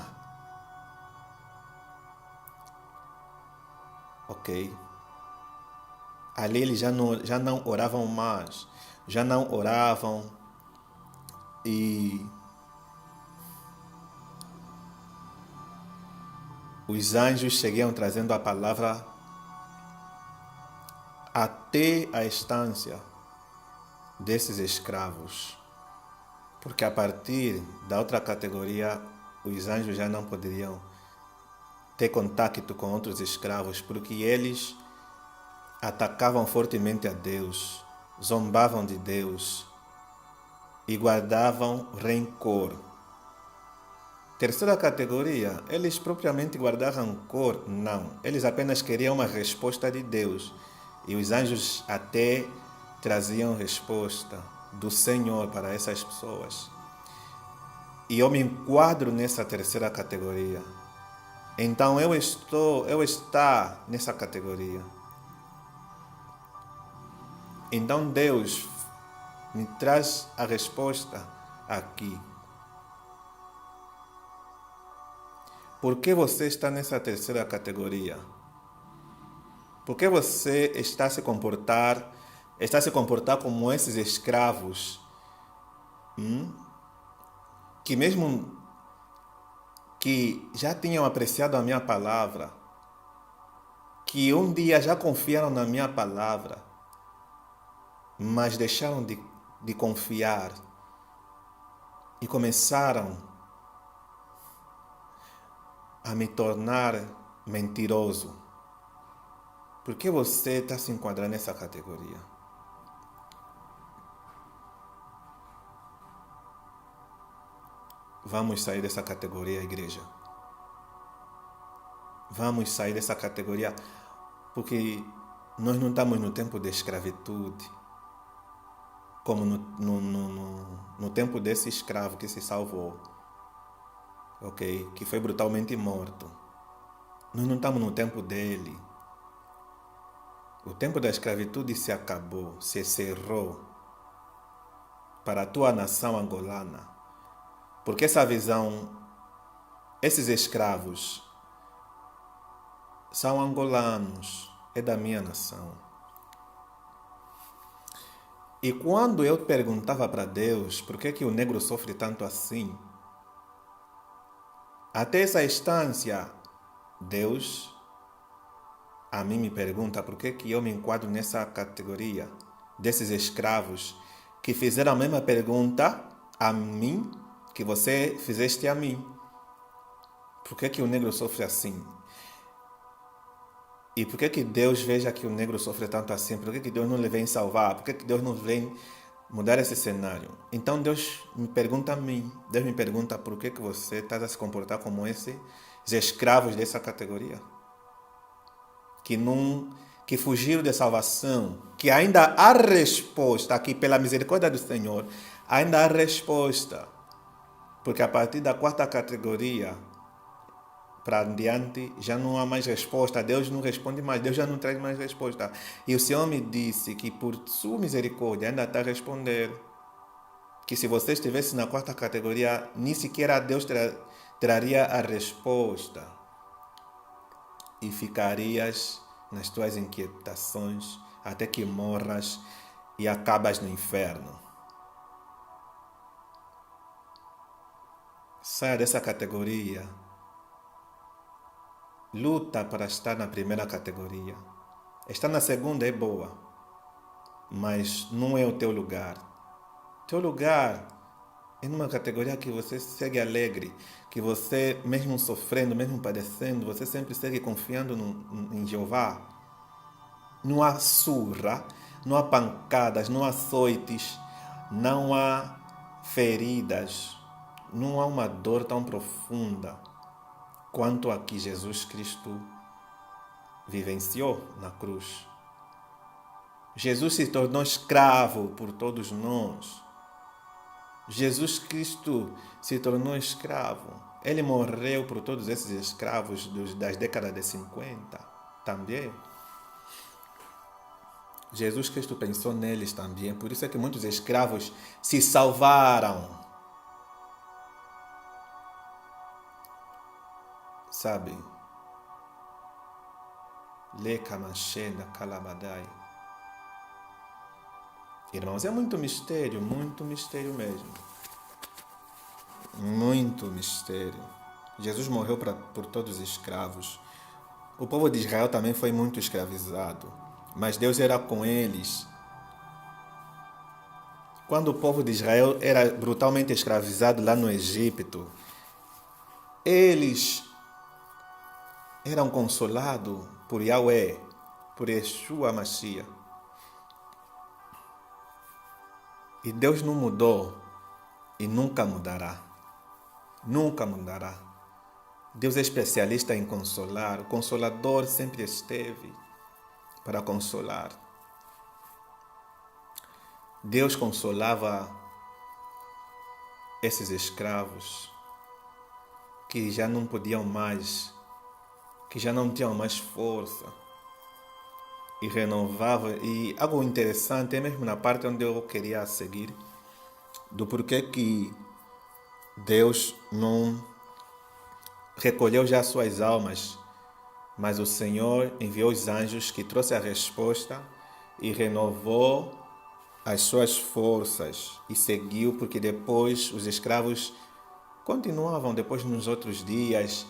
Ok? Ali eles já não oravam mais, já não oravam e os anjos seguiam trazendo a palavra até a estância desses escravos. Porque a partir da outra categoria, os anjos já não poderiam ter contato com outros escravos, porque eles atacavam fortemente a Deus, zombavam de Deus e guardavam rancor. Terceira categoria, eles propriamente guardaram rancor? Não. Eles apenas queriam uma resposta de Deus. E os anjos até traziam resposta do Senhor para essas pessoas. E eu me enquadro nessa terceira categoria. Então eu estou nessa categoria. Então Deus me traz a resposta aqui. Por que você está nessa terceira categoria? Por que você está a se comportar como esses escravos que mesmo que já tinham apreciado a minha palavra, que um dia já confiaram na minha palavra, mas deixaram de confiar e começaram a me tornar mentiroso? Por que você está se enquadrando nessa categoria? Vamos sair dessa categoria, igreja. Vamos sair dessa categoria, porque nós não estamos no tempo de escravitude, como no tempo desse escravo que se salvou, ok? Que foi brutalmente morto. Nós não estamos no tempo dele. O tempo da escravitude se acabou, se encerrou para a tua nação angolana. Porque essa visão, esses escravos são angolanos, é da minha nação. E quando eu perguntava para Deus por que o negro sofre tanto assim, até essa instância, Deus a mim me pergunta por que eu me enquadro nessa categoria desses escravos que fizeram a mesma pergunta a mim que você fizeste a mim. Por que o negro sofre assim? E por que Deus veja que o negro sofre tanto assim? Por que Deus não lhe vem salvar? Por que Deus não vem mudar esse cenário? Então Deus me pergunta a mim, Deus me pergunta por que você está a se comportar como esses escravos dessa categoria? Que fugiram da salvação, que ainda há resposta aqui pela misericórdia do Senhor, ainda há resposta. Porque a partir da quarta categoria para diante já não há mais resposta, Deus não responde mais, Deus já não traz mais resposta. E o Senhor me disse que por sua misericórdia ainda está a responder, que se você estivesse na quarta categoria, nem sequer Deus traria a resposta e ficarias nas tuas inquietações até que morras e acabas no inferno. Saia dessa categoria. Luta para estar na primeira categoria. Estar na segunda é boa, mas não é o teu lugar. Teu lugar é numa categoria que você segue alegre, que você, mesmo sofrendo, mesmo padecendo, você sempre segue confiando em Jeová. Não há surra, não há pancadas, não há açoites, não há feridas, não há uma dor tão profunda quanto a que Jesus Cristo vivenciou na cruz. Jesus se tornou escravo por todos nós. Jesus Cristo se tornou escravo. Ele morreu por todos esses escravos das décadas de 50 também. Jesus Cristo pensou neles também. Por isso é que muitos escravos se salvaram. Sabe? Lekamashenda Kalabadai. Irmãos, é muito mistério mesmo. Muito mistério. Jesus morreu por todos os escravos. O povo de Israel também foi muito escravizado, mas Deus era com eles. Quando o povo de Israel era brutalmente escravizado lá no Egito, eles eram consolados por Yahweh, por Yeshua Mashiach. E Deus não mudou e nunca mudará. Nunca mudará. Deus é especialista em consolar. O Consolador sempre esteve para consolar. Deus consolava esses escravos que já não podiam mais, que já não tinham mais força, e renovava. E algo interessante é mesmo na parte onde eu queria seguir, do porquê que Deus não recolheu já suas almas, mas o Senhor enviou os anjos que trouxe a resposta e renovou as suas forças e seguiu, porque depois os escravos continuavam, depois nos outros dias,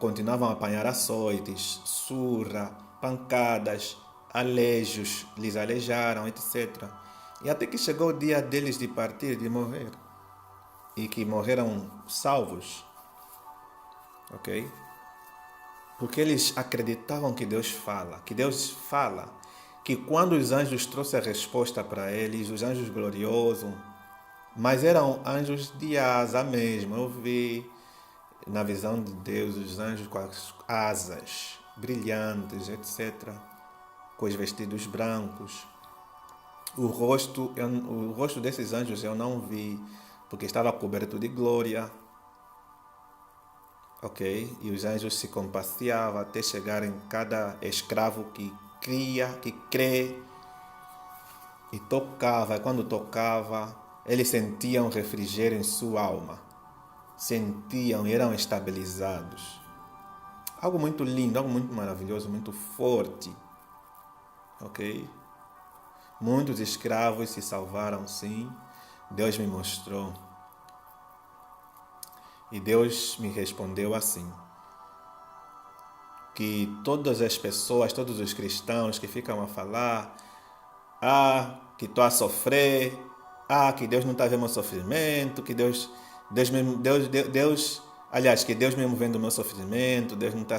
continuavam a apanhar açoites, surra, pancadas, aleijos, lhes aleijaram, etc. E até que chegou o dia deles de partir, de morrer. E que morreram salvos, ok? Porque eles acreditavam que Deus fala, que quando os anjos trouxeram a resposta para eles, os anjos gloriosos, mas eram anjos de asa mesmo. Eu vi na visão de Deus os anjos com as asas brilhantes, etc., com os vestidos brancos. O rosto desses anjos eu não vi, porque estava coberto de glória. Ok? E os anjos se compasseavam até chegar em cada escravo que cria, que crê e tocava. E quando tocava, eles sentiam refrigério em sua alma. Sentiam e eram estabilizados. Algo muito lindo, algo muito maravilhoso, muito forte. Ok? Muitos escravos se salvaram, sim. Deus me mostrou. E Deus me respondeu assim: que todas as pessoas, todos os cristãos que ficam a falar, que estou a sofrer, que Deus não está vendo o meu sofrimento, que aliás, que Deus mesmo vendo o meu sofrimento, Deus não está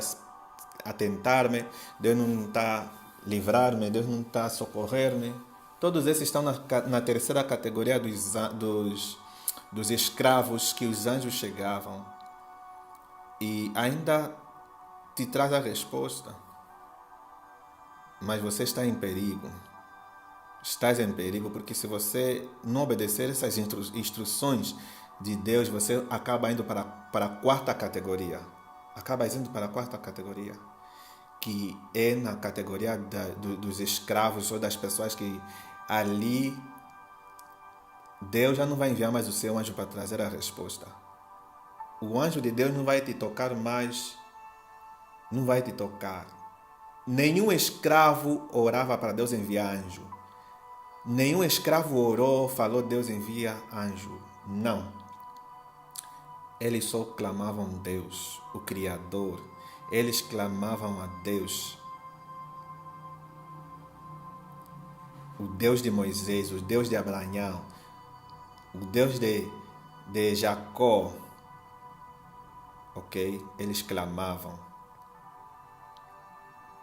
a tentar-me, Deus não está a livrar-me, Deus não está a socorrer-me. Todos esses estão na terceira categoria dos escravos que os anjos chegavam. E ainda te traz a resposta. Mas você está em perigo. Estás em perigo porque se você não obedecer essas instruções de Deus, você acaba indo para a quarta categoria. Acaba indo para a quarta categoria, que é na categoria dos escravos ou das pessoas que ali Deus já não vai enviar mais o seu anjo para trazer a resposta. O anjo de Deus não vai te tocar mais, não vai te tocar. Nenhum escravo orava para Deus enviar anjo. Nenhum escravo orou, falou Deus envia anjo. Não. Eles só clamavam a Deus, o Criador. Eles clamavam a Deus, o Deus de Moisés, o Deus de Abraão, o Deus de Jacó. Ok? Eles clamavam.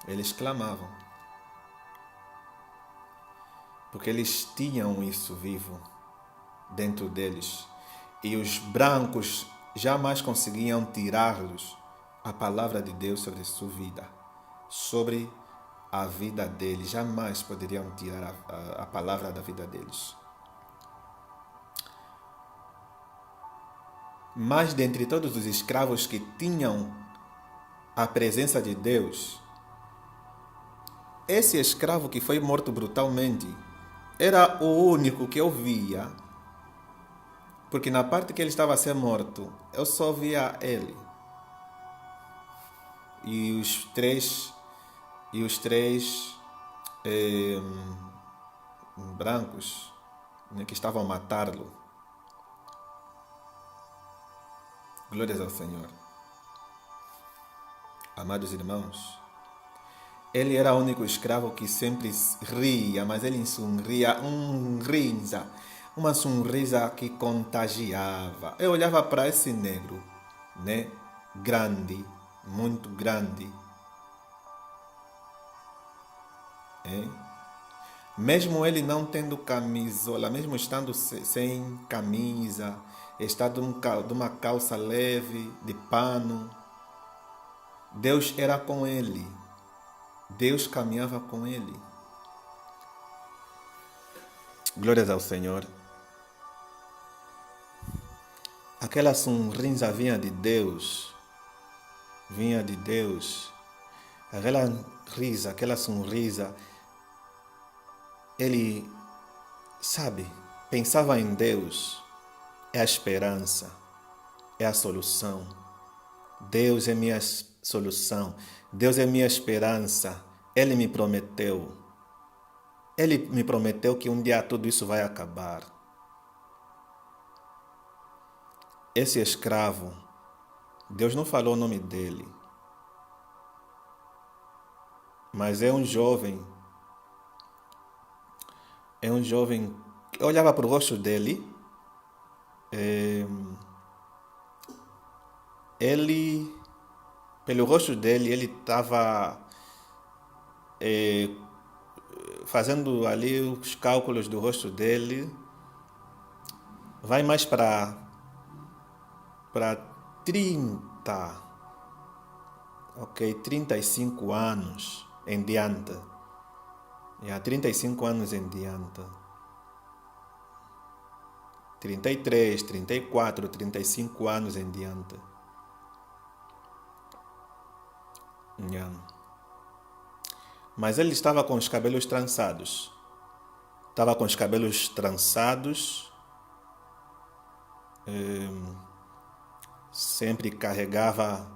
Eles clamavam. Porque eles tinham isso vivo dentro deles. E os brancos jamais conseguiam tirar-los a palavra de Deus sobre sua vida, sobre a vida deles. Jamais poderiam tirar a palavra da vida deles. Mas dentre todos os escravos que tinham a presença de Deus, esse escravo que foi morto brutalmente era o único que eu via, porque na parte que ele estava a ser morto, eu só via ele. E os três brancos, né, que estavam a matá-lo. Glórias ao Senhor. Amados irmãos, ele era o único escravo que sempre ria, mas ele sorria uma sorrisa que contagiava. Eu olhava para esse negro, né? Grande, muito grande. Mesmo ele não tendo camisola, mesmo estando sem camisa, está de uma calça leve, de pano. Deus era com ele. Deus caminhava com ele. Glórias ao Senhor. Aquela sonrisa vinha de Deus. Vinha de Deus. Aquela sonrisa. Ele, sabe, pensava em Deus. É a esperança. É a solução. Deus é minha solução. Deus é minha esperança. Ele me prometeu. Ele me prometeu que um dia tudo isso vai acabar. Esse escravo, Deus não falou o nome dele, mas é um jovem que olhava para o rosto dele, pelo rosto dele, ele estava fazendo ali os cálculos do rosto dele, vai mais para 35 anos em diante. Há 35 anos em diante. 33, 34, 35 anos em diante. Mas ele estava com os cabelos trançados. Sempre carregava,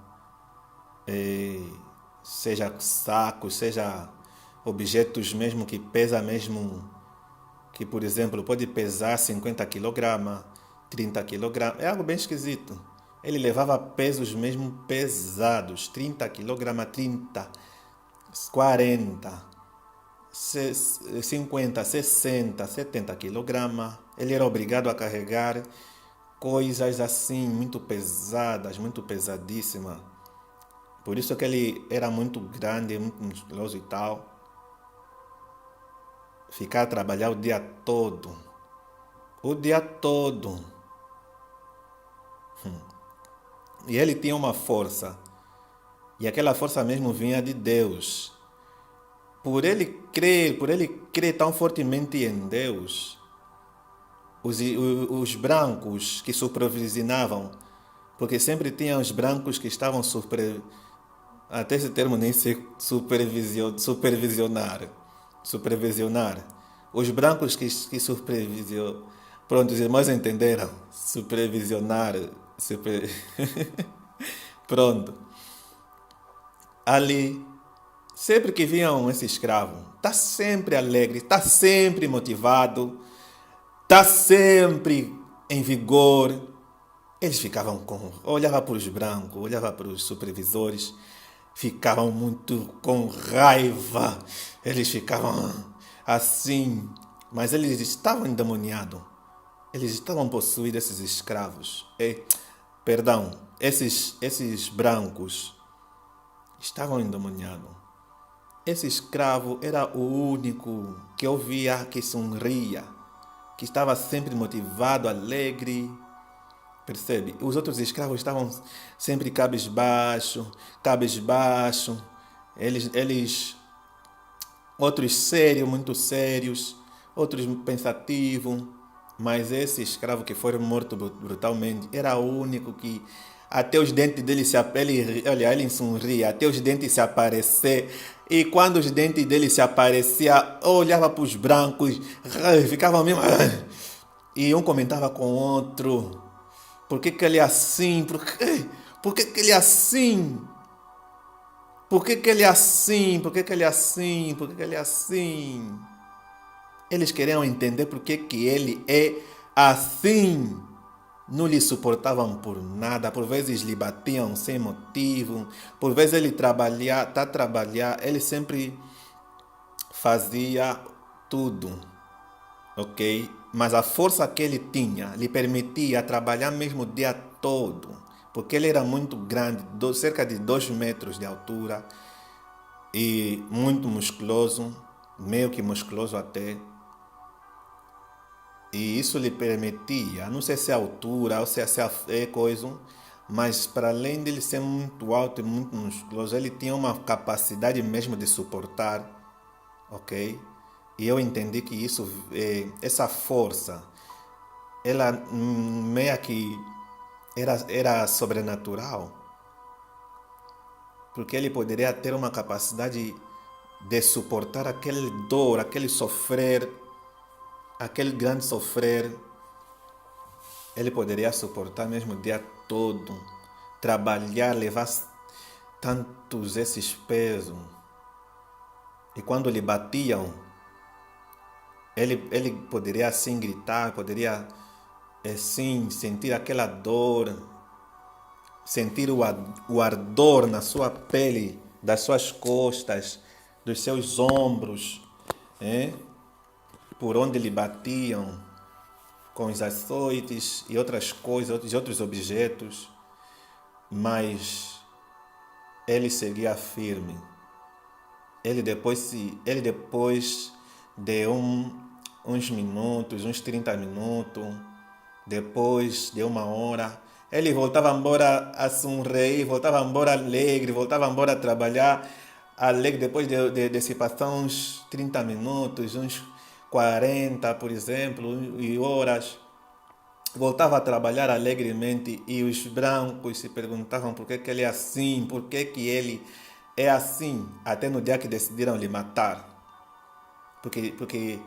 seja sacos, seja objetos mesmo que pesa mesmo, que por exemplo pode pesar 50 kg, 30 kg, é algo bem esquisito. Ele levava pesos mesmo pesados, 30 kg, 30, 40, 50, 60, 70 kg. Ele era obrigado a carregar coisas assim, muito pesadas, muito pesadíssimas. Por isso que ele era muito grande, muito musculoso e tal. Ficar a trabalhar o dia todo. O dia todo. E ele tinha uma força. E aquela força mesmo vinha de Deus. Por ele crer tão fortemente em Deus, os brancos que supervisionavam, porque sempre tinha os brancos que estavam até esse termo nem sei, supervisionar. Os brancos que supervisionam. Pronto, os irmãos entenderam. Supervisionar. Pronto. Ali, sempre que viam esse escravo, está sempre alegre, está sempre motivado, está sempre em vigor. Eles ficavam olhava para os brancos, olhava para os supervisores, ficavam muito com raiva. Eles ficavam assim, mas eles estavam endemoniados. Eles estavam possuídos, esses escravos. Esses brancos estavam endemoniados. Esse escravo era o único que eu via que sorria, que estava sempre motivado, alegre. Percebe? Os outros escravos estavam sempre cabisbaixo. Outros sérios, muito sérios, outros pensativos. Mas esse escravo que foi morto brutalmente era o único que até os dentes dele ele sorria, até os dentes se aparecer. E quando os dentes dele se apareciam, olhava para os brancos, ficava mesmo. E um comentava com o outro. Por que ele é assim? Por que ele é assim? Por que ele é assim? Por que ele é assim? Por que ele é assim? Eles queriam entender por que ele é assim. Não lhe suportavam por nada. Por vezes lhe batiam sem motivo. Por vezes ele ele sempre fazia tudo. Ok? Mas a força que ele tinha lhe permitia trabalhar mesmo o dia todo. Porque ele era muito grande, cerca de 2 metros de altura. E muito musculoso, meio que musculoso até. E isso lhe permitia, não sei se é a altura ou se é coisa, mas para além dele ser muito alto e muito musculoso, ele tinha uma capacidade mesmo de suportar, ok? E eu entendi que isso, essa força, ela meio que era sobrenatural, porque ele poderia ter uma capacidade de suportar aquele dor, aquele sofrer, aquele grande sofrer. Ele poderia suportar mesmo o dia todo, trabalhar, levar tantos esses pesos. E quando lhe batiam, ele poderia assim gritar, poderia assim sentir aquela dor, sentir o ardor na sua pele, das suas costas, dos seus ombros, por onde lhe batiam com os açoites e outras coisas, outros objetos, mas ele seguia firme. Ele depois de uns minutos, uns 30 minutos, depois de uma hora, ele voltava embora a sorrir, voltava embora alegre, voltava embora a trabalhar alegre depois de se passar uns 30 minutos, uns 40, por exemplo, e horas. Voltava a trabalhar alegremente e os brancos se perguntavam por que ele é assim, por que ele é assim, até no dia que decidiram lhe matar. Porque, porque,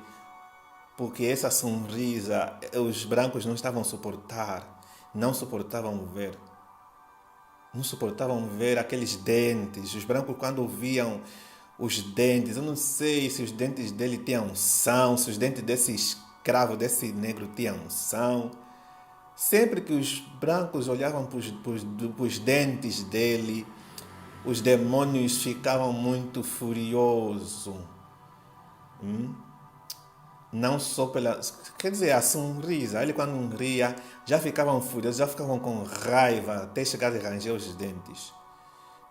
porque essa sonrisa, os brancos não estavam a suportar, não suportavam ver. Não suportavam ver aqueles dentes. Os brancos, quando viam os dentes, eu não sei se os dentes dele tinham unção, se os dentes desse escravo, desse negro tinham unção. Sempre que os brancos olhavam para os dentes dele, os demônios ficavam muito furiosos. Não só pela. Quer dizer, a sonrisa. Ele, quando ria, já ficavam furiosos, já ficavam com raiva, até chegar a ranger os dentes.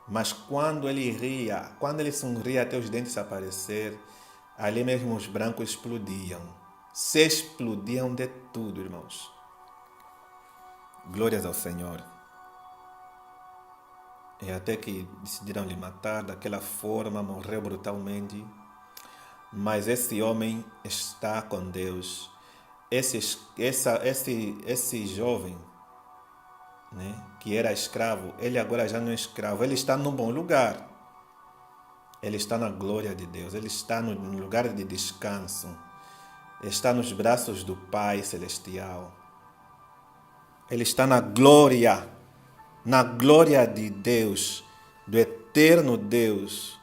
Mas quando ele ria, quando ele sorria até os dentes aparecer, ali mesmo os brancos explodiam. Se explodiam de tudo, irmãos. Glórias ao Senhor. E até que decidiram lhe matar daquela forma, morreu brutalmente. Mas esse homem está com Deus. Esse jovem, né, que era escravo, ele agora já não é escravo. Ele está num bom lugar. Ele está na glória de Deus. Ele está no lugar de descanso. Ele está nos braços do Pai Celestial. Ele está na glória de Deus, do eterno Deus.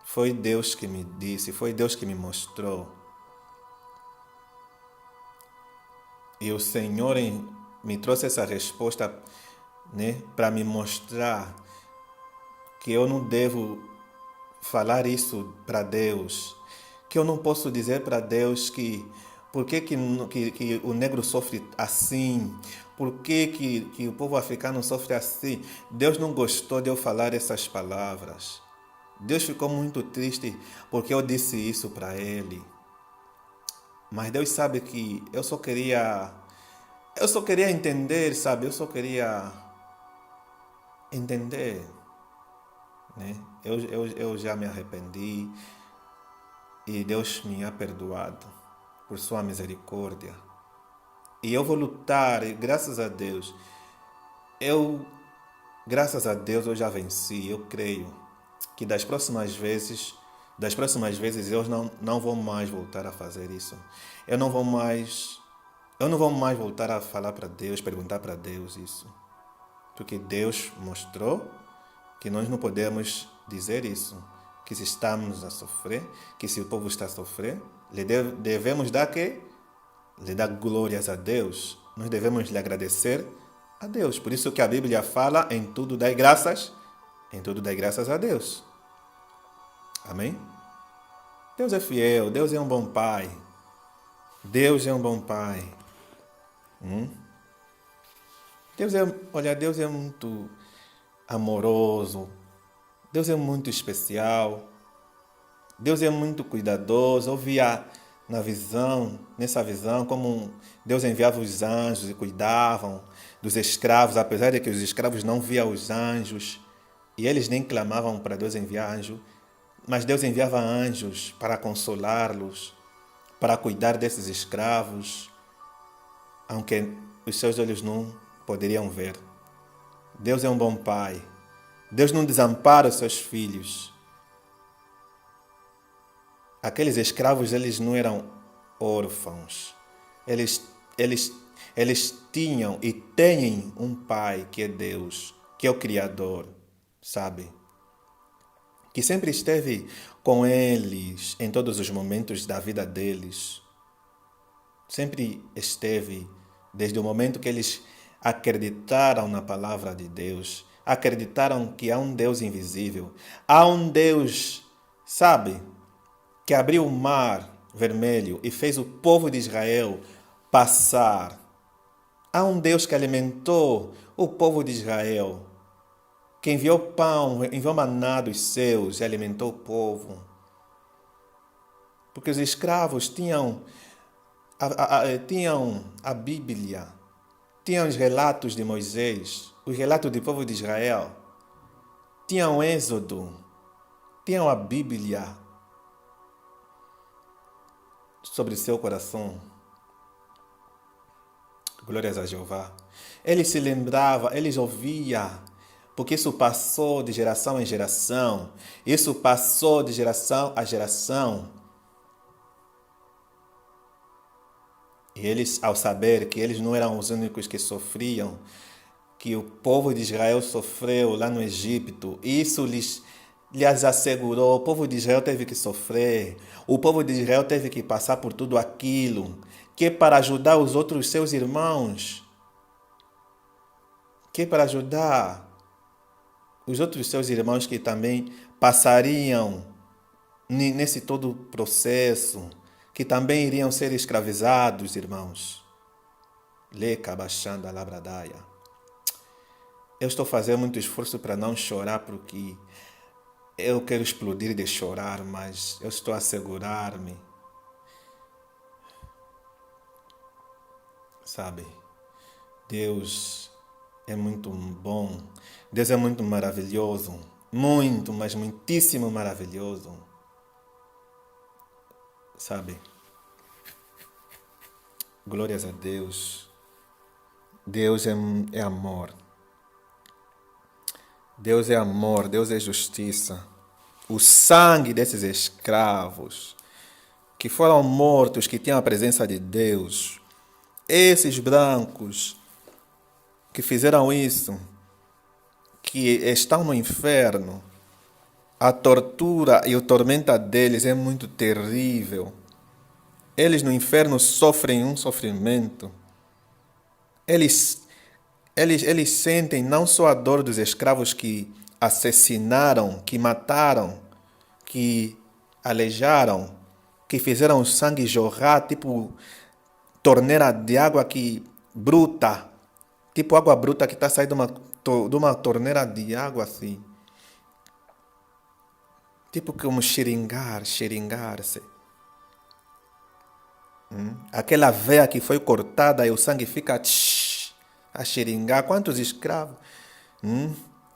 Foi Deus que me disse, foi Deus que me mostrou. E o Senhor me trouxe essa resposta, né, para me mostrar que eu não devo falar isso para Deus, que eu não posso dizer para Deus que por que o negro sofre assim, por que o povo africano sofre assim. Deus não gostou de eu falar essas palavras. Deus ficou muito triste porque eu disse isso para ele. Mas Deus sabe que eu só queria entender, sabe? Eu só queria entender, né? Eu já me arrependi e Deus me ha perdoado por sua misericórdia. E eu vou lutar, e graças a Deus, eu eu já venci, eu creio que das próximas vezes eu não vou mais voltar a fazer isso. Eu não vou mais voltar a falar para Deus, perguntar para Deus isso. Porque Deus mostrou que nós não podemos dizer isso. Que se estamos a sofrer, que se o povo está a sofrer, devemos dar quê? Lhe dar glórias a Deus. Nós devemos lhe agradecer a Deus. Por isso que a Bíblia fala, em tudo dai graças a Deus. Amém? Deus é fiel, Deus é um bom Pai. Deus é um bom Pai. Deus é muito amoroso. Deus é muito especial. Deus é muito cuidadoso. nessa visão, como Deus enviava os anjos e cuidavam dos escravos, apesar de que os escravos não viam os anjos e eles nem clamavam para Deus enviar anjo, mas Deus enviava anjos para consolá-los, para cuidar desses escravos, aunque os seus olhos não poderiam ver. Deus é um bom pai. Deus não desampara os seus filhos. Aqueles escravos, eles não eram órfãos. Eles, eles, eles tinham e têm um pai que é Deus, que é o Criador, sabe? Que sempre esteve com eles em todos os momentos da vida deles. Sempre esteve desde o momento que eles acreditaram na palavra de Deus, acreditaram que há um Deus invisível, há um Deus, sabe, que abriu o mar vermelho e fez o povo de Israel passar. Há um Deus que alimentou o povo de Israel, que enviou pão, enviou maná dos céus e alimentou o povo. Porque os escravos tinham a Bíblia, tinham os relatos de Moisés, os relatos do povo de Israel, tinham o Êxodo, tinham a Bíblia sobre seu coração. Glórias a Jeová. Eles se lembravam, eles ouviam, porque isso passou de geração em geração, isso passou de geração a geração. E eles, ao saber que eles não eram os únicos que sofriam, que o povo de Israel sofreu lá no Egito, isso lhes assegurou, o povo de Israel teve que sofrer, o povo de Israel teve que passar por tudo aquilo, que é para ajudar os outros seus irmãos, que é para ajudar os outros seus irmãos que também passariam nesse todo processo, que também iriam ser escravizados, irmãos. Leca baixando a labradaia. Eu estou fazendo muito esforço para não chorar, porque eu quero explodir de chorar, mas eu estou a segurar-me. Sabe? Deus é muito bom. Deus é muito maravilhoso. Muito, mas muitíssimo maravilhoso. Sabe? Glórias a Deus. Deus é amor. Deus é amor, Deus é justiça. O sangue desses escravos que foram mortos, que tinham a presença de Deus, esses brancos que fizeram isso, que estão no inferno, a tortura e o tormento deles é muito terrível. Eles no inferno sofrem um sofrimento. Eles sentem não só a dor dos escravos que assassinaram, que mataram, que aleijaram, que fizeram o sangue jorrar, tipo torneira de água que bruta, tipo água bruta que está saindo de uma torneira de água assim. Tipo como xeringar-se. Aquela veia que foi cortada e o sangue fica a xeringar. Quantos escravos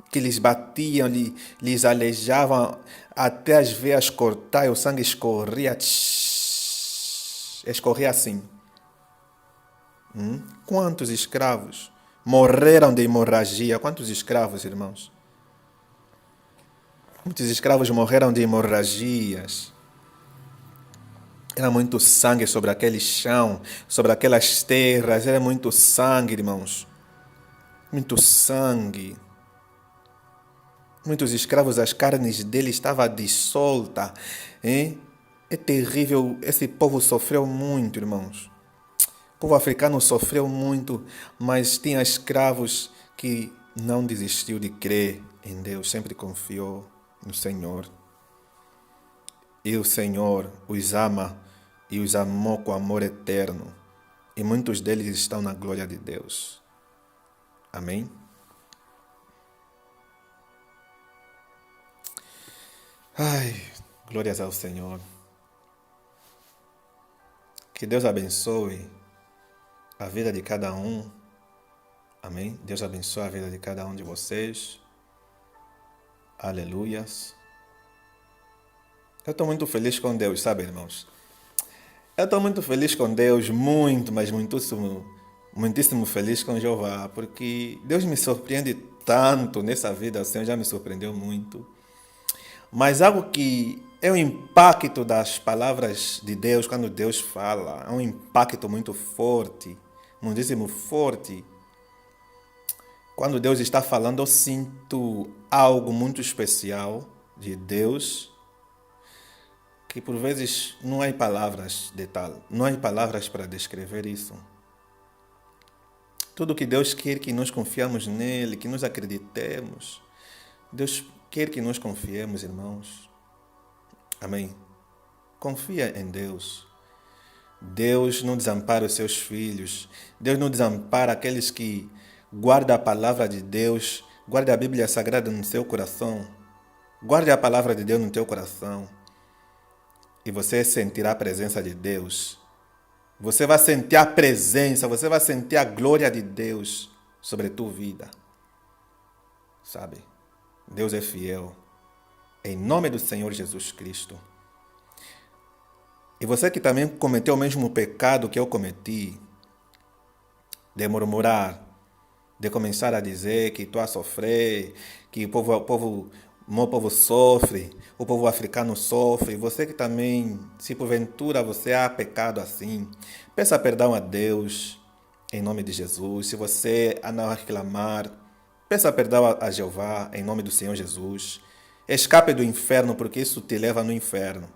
que lhes batiam, lhes aleijavam até as veias cortar e o sangue escorria. Escorria assim. Quantos escravos morreram de hemorragia? Quantos escravos, irmãos? Muitos escravos morreram de hemorragias. Era muito sangue sobre aquele chão, sobre aquelas terras. Era muito sangue, irmãos. Muito sangue. Muitos escravos, as carnes deles estavam dissoltas. Hein? É terrível. Esse povo sofreu muito, irmãos. O povo africano sofreu muito, mas tinha escravos que não desistiu de crer em Deus. Sempre confiou no Senhor. E o Senhor os ama e os amou com amor eterno. E muitos deles estão na glória de Deus. Amém? Ai, glórias ao Senhor. Que Deus abençoe a vida de cada um. Amém? Deus abençoe a vida de cada um de vocês. Aleluias. Eu estou muito feliz com Deus, sabe, irmãos? Eu estou muito feliz com Deus, muito, mas muitíssimo, muitíssimo feliz com Jeová, porque Deus me surpreende tanto nessa vida, o Senhor já me surpreendeu muito. Mas algo que é o impacto das palavras de Deus, quando Deus fala, é um impacto muito forte, muitíssimo forte. Quando Deus está falando, eu sinto algo muito especial de Deus, que por vezes não há palavras de tal, não há palavras para descrever isso. Tudo que Deus quer que nós confiamos nele, que nós acreditemos. Deus quer que nós confiemos, irmãos. Amém? Confia em Deus. Deus não desampara os seus filhos. Deus não desampara aqueles que guardam a palavra de Deus, guarda a Bíblia Sagrada no seu coração. Guarde a palavra de Deus no teu coração. E você sentirá a presença de Deus. Você vai sentir a presença, você vai sentir a glória de Deus sobre a tua vida. Sabe? Deus é fiel. Em nome do Senhor Jesus Cristo. E você que também cometeu o mesmo pecado que eu cometi, de murmurar, de começar a dizer que estou a sofrer, que meu povo sofre, o povo africano sofre. Você que também, se porventura você há pecado assim, peça perdão a Deus, em nome de Jesus. Se você não reclamar, peça perdão a Jeová, em nome do Senhor Jesus. Escape do inferno, porque isso te leva no inferno.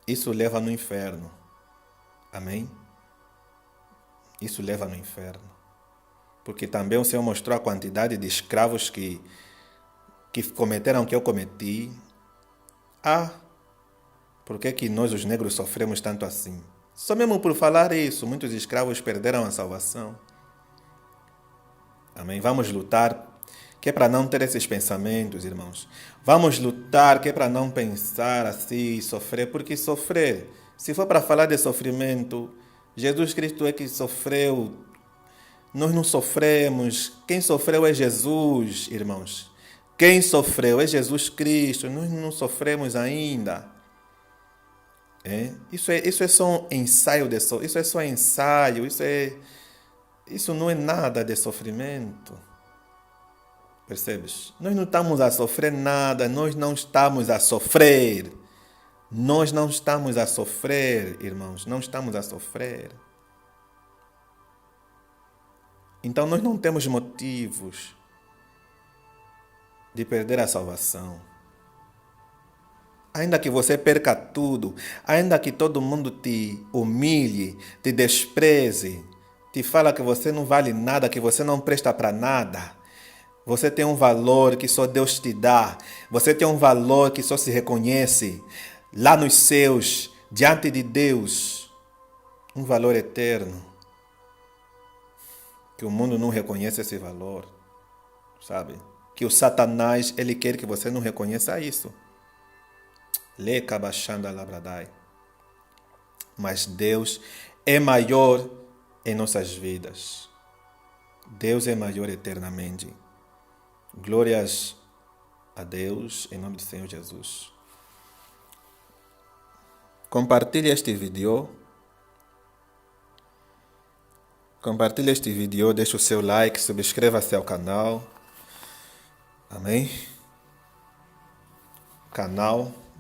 Isso leva no inferno. Amém? Isso leva no inferno. Porque também o Senhor mostrou a quantidade de escravos que cometeram o que eu cometi. Por que nós os negros sofremos tanto assim? Só mesmo por falar isso, muitos escravos perderam a salvação. Amém? Vamos lutar, que é para não ter esses pensamentos, irmãos. Vamos lutar, que é para não pensar assim, sofrer, porque sofrer, se for para falar de sofrimento, Jesus Cristo é que sofreu. Nós não sofremos. Quem sofreu é Jesus, irmãos. Quem sofreu é Jesus Cristo. Nós não sofremos ainda. Isso é só um ensaio de sofrimento. Isso é só ensaio. Isso não é nada de sofrimento. Percebes? Nós não estamos a sofrer nada. Nós não estamos a sofrer. Nós não estamos a sofrer, irmãos. Não estamos a sofrer. Então nós não temos motivos de perder a salvação. Ainda que você perca tudo, ainda que todo mundo te humilhe, te despreze, te fala que você não vale nada, que você não presta para nada. Você tem um valor que só Deus te dá. Você tem um valor que só se reconhece lá nos céus, diante de Deus. Um valor eterno. Que o mundo não reconhece esse valor. Sabe? Que o Satanás, ele quer que você não reconheça isso. Lê Kabashanda Labradai. Mas Deus é maior em nossas vidas. Deus é maior eternamente. Glórias a Deus, em nome do Senhor Jesus. Compartilhe este vídeo. Compartilhe este vídeo, deixe o seu like, subscreva-se ao canal. Amém?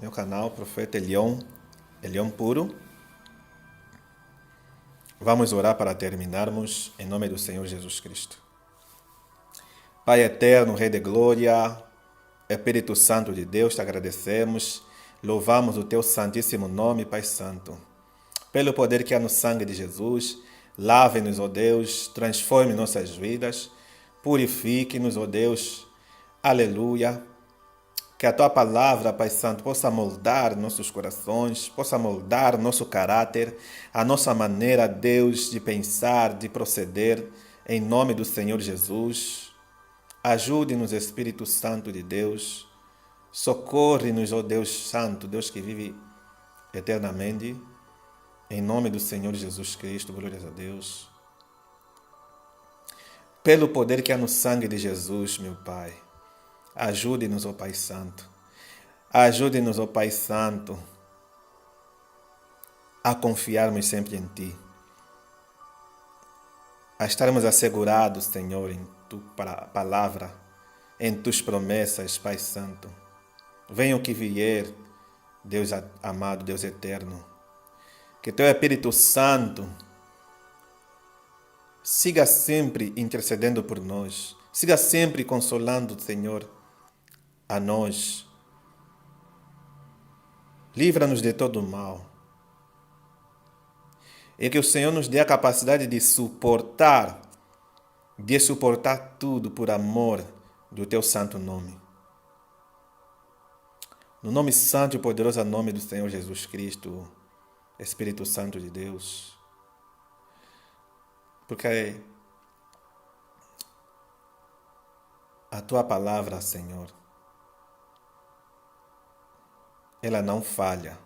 Meu canal, Profeta Elion Puro. Vamos orar para terminarmos, em nome do Senhor Jesus Cristo. Pai eterno, Rei de Glória, Espírito Santo de Deus, te agradecemos, louvamos o teu santíssimo nome, Pai Santo. Pelo poder que há no sangue de Jesus, lave-nos, ó Deus, transforme nossas vidas, purifique-nos, ó Deus, aleluia. Que a tua palavra, Pai Santo, possa moldar nossos corações, possa moldar nosso caráter, a nossa maneira, Deus, de pensar, de proceder, em nome do Senhor Jesus. Ajude-nos, Espírito Santo de Deus. Socorre-nos, ó Deus Santo, Deus que vive eternamente. Em nome do Senhor Jesus Cristo, glórias a Deus. Pelo poder que há no sangue de Jesus, meu Pai, ajude-nos, ó Pai Santo. Ajude-nos, ó Pai Santo, a confiarmos sempre em Ti. A estarmos assegurados, Senhor, em Tua palavra, em Tuas promessas, Pai Santo. Venha o que vier, Deus amado, Deus eterno. Que Teu Espírito Santo siga sempre intercedendo por nós. Siga sempre consolando, Senhor, a nós. Livra-nos de todo o mal. E que o Senhor nos dê a capacidade de suportar tudo por amor do Teu santo nome. No nome santo e poderoso nome do Senhor Jesus Cristo, Espírito Santo de Deus. Porque a Tua palavra, Senhor, ela não falha.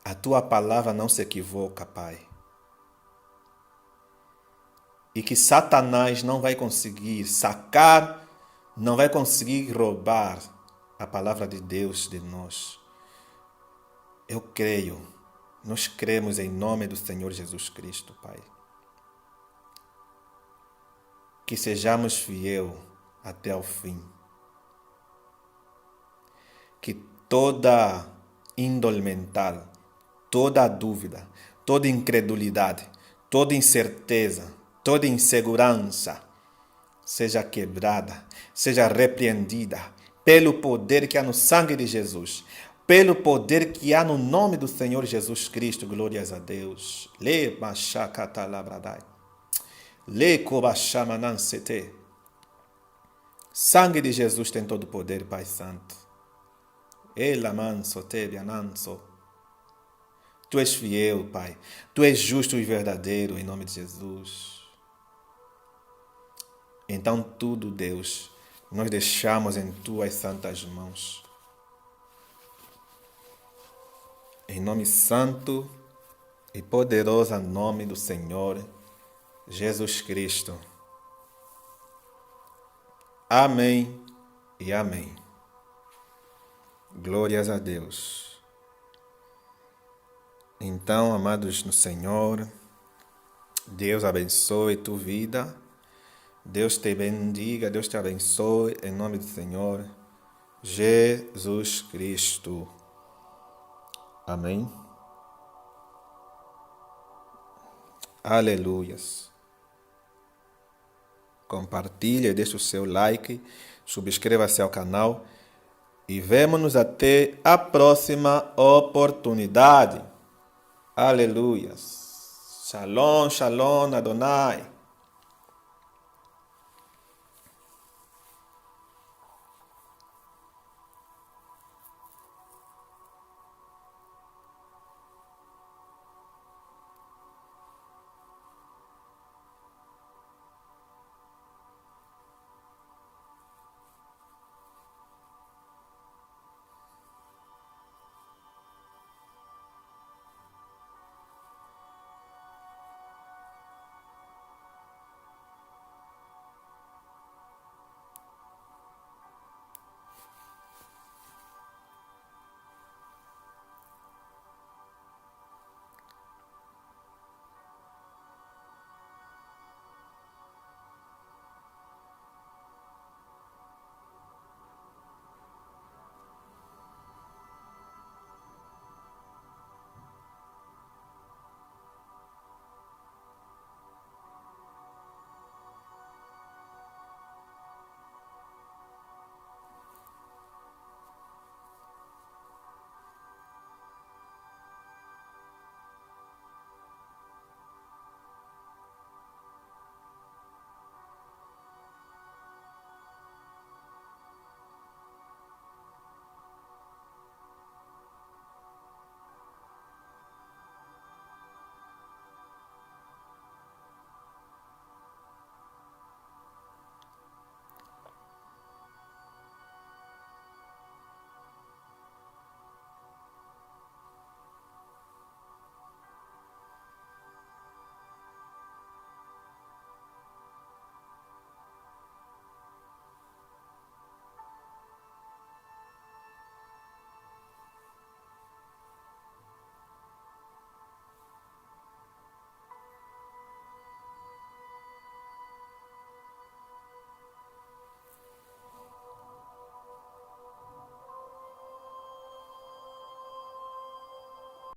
A Tua palavra não se equivoca, Pai. E que Satanás não vai conseguir sacar, não vai conseguir roubar a palavra de Deus de nós. Eu creio, nós cremos em nome do Senhor Jesus Cristo, Pai. Que sejamos fiéis até o fim. Que toda índole mental, toda dúvida, toda incredulidade, toda incerteza, toda insegurança seja quebrada, seja repreendida pelo poder que há no sangue de Jesus, pelo poder que há no nome do Senhor Jesus Cristo. Glórias a Deus. Sangue de Jesus tem todo o poder, Pai Santo. Tu és fiel, Pai. Tu és justo e verdadeiro, em nome de Jesus. Então tudo, Deus, nós deixamos em Tuas santas mãos. Em nome santo e poderoso nome do Senhor Jesus Cristo. Amém e amém. Glórias a Deus. Então, amados no Senhor, Deus abençoe tua vida. Deus te bendiga, Deus te abençoe, em nome do Senhor Jesus Cristo. Amém. Aleluias. Compartilhe, deixe o seu like, subscreva-se ao canal e vemo-nos até a próxima oportunidade. Aleluias. Shalom, shalom, Adonai.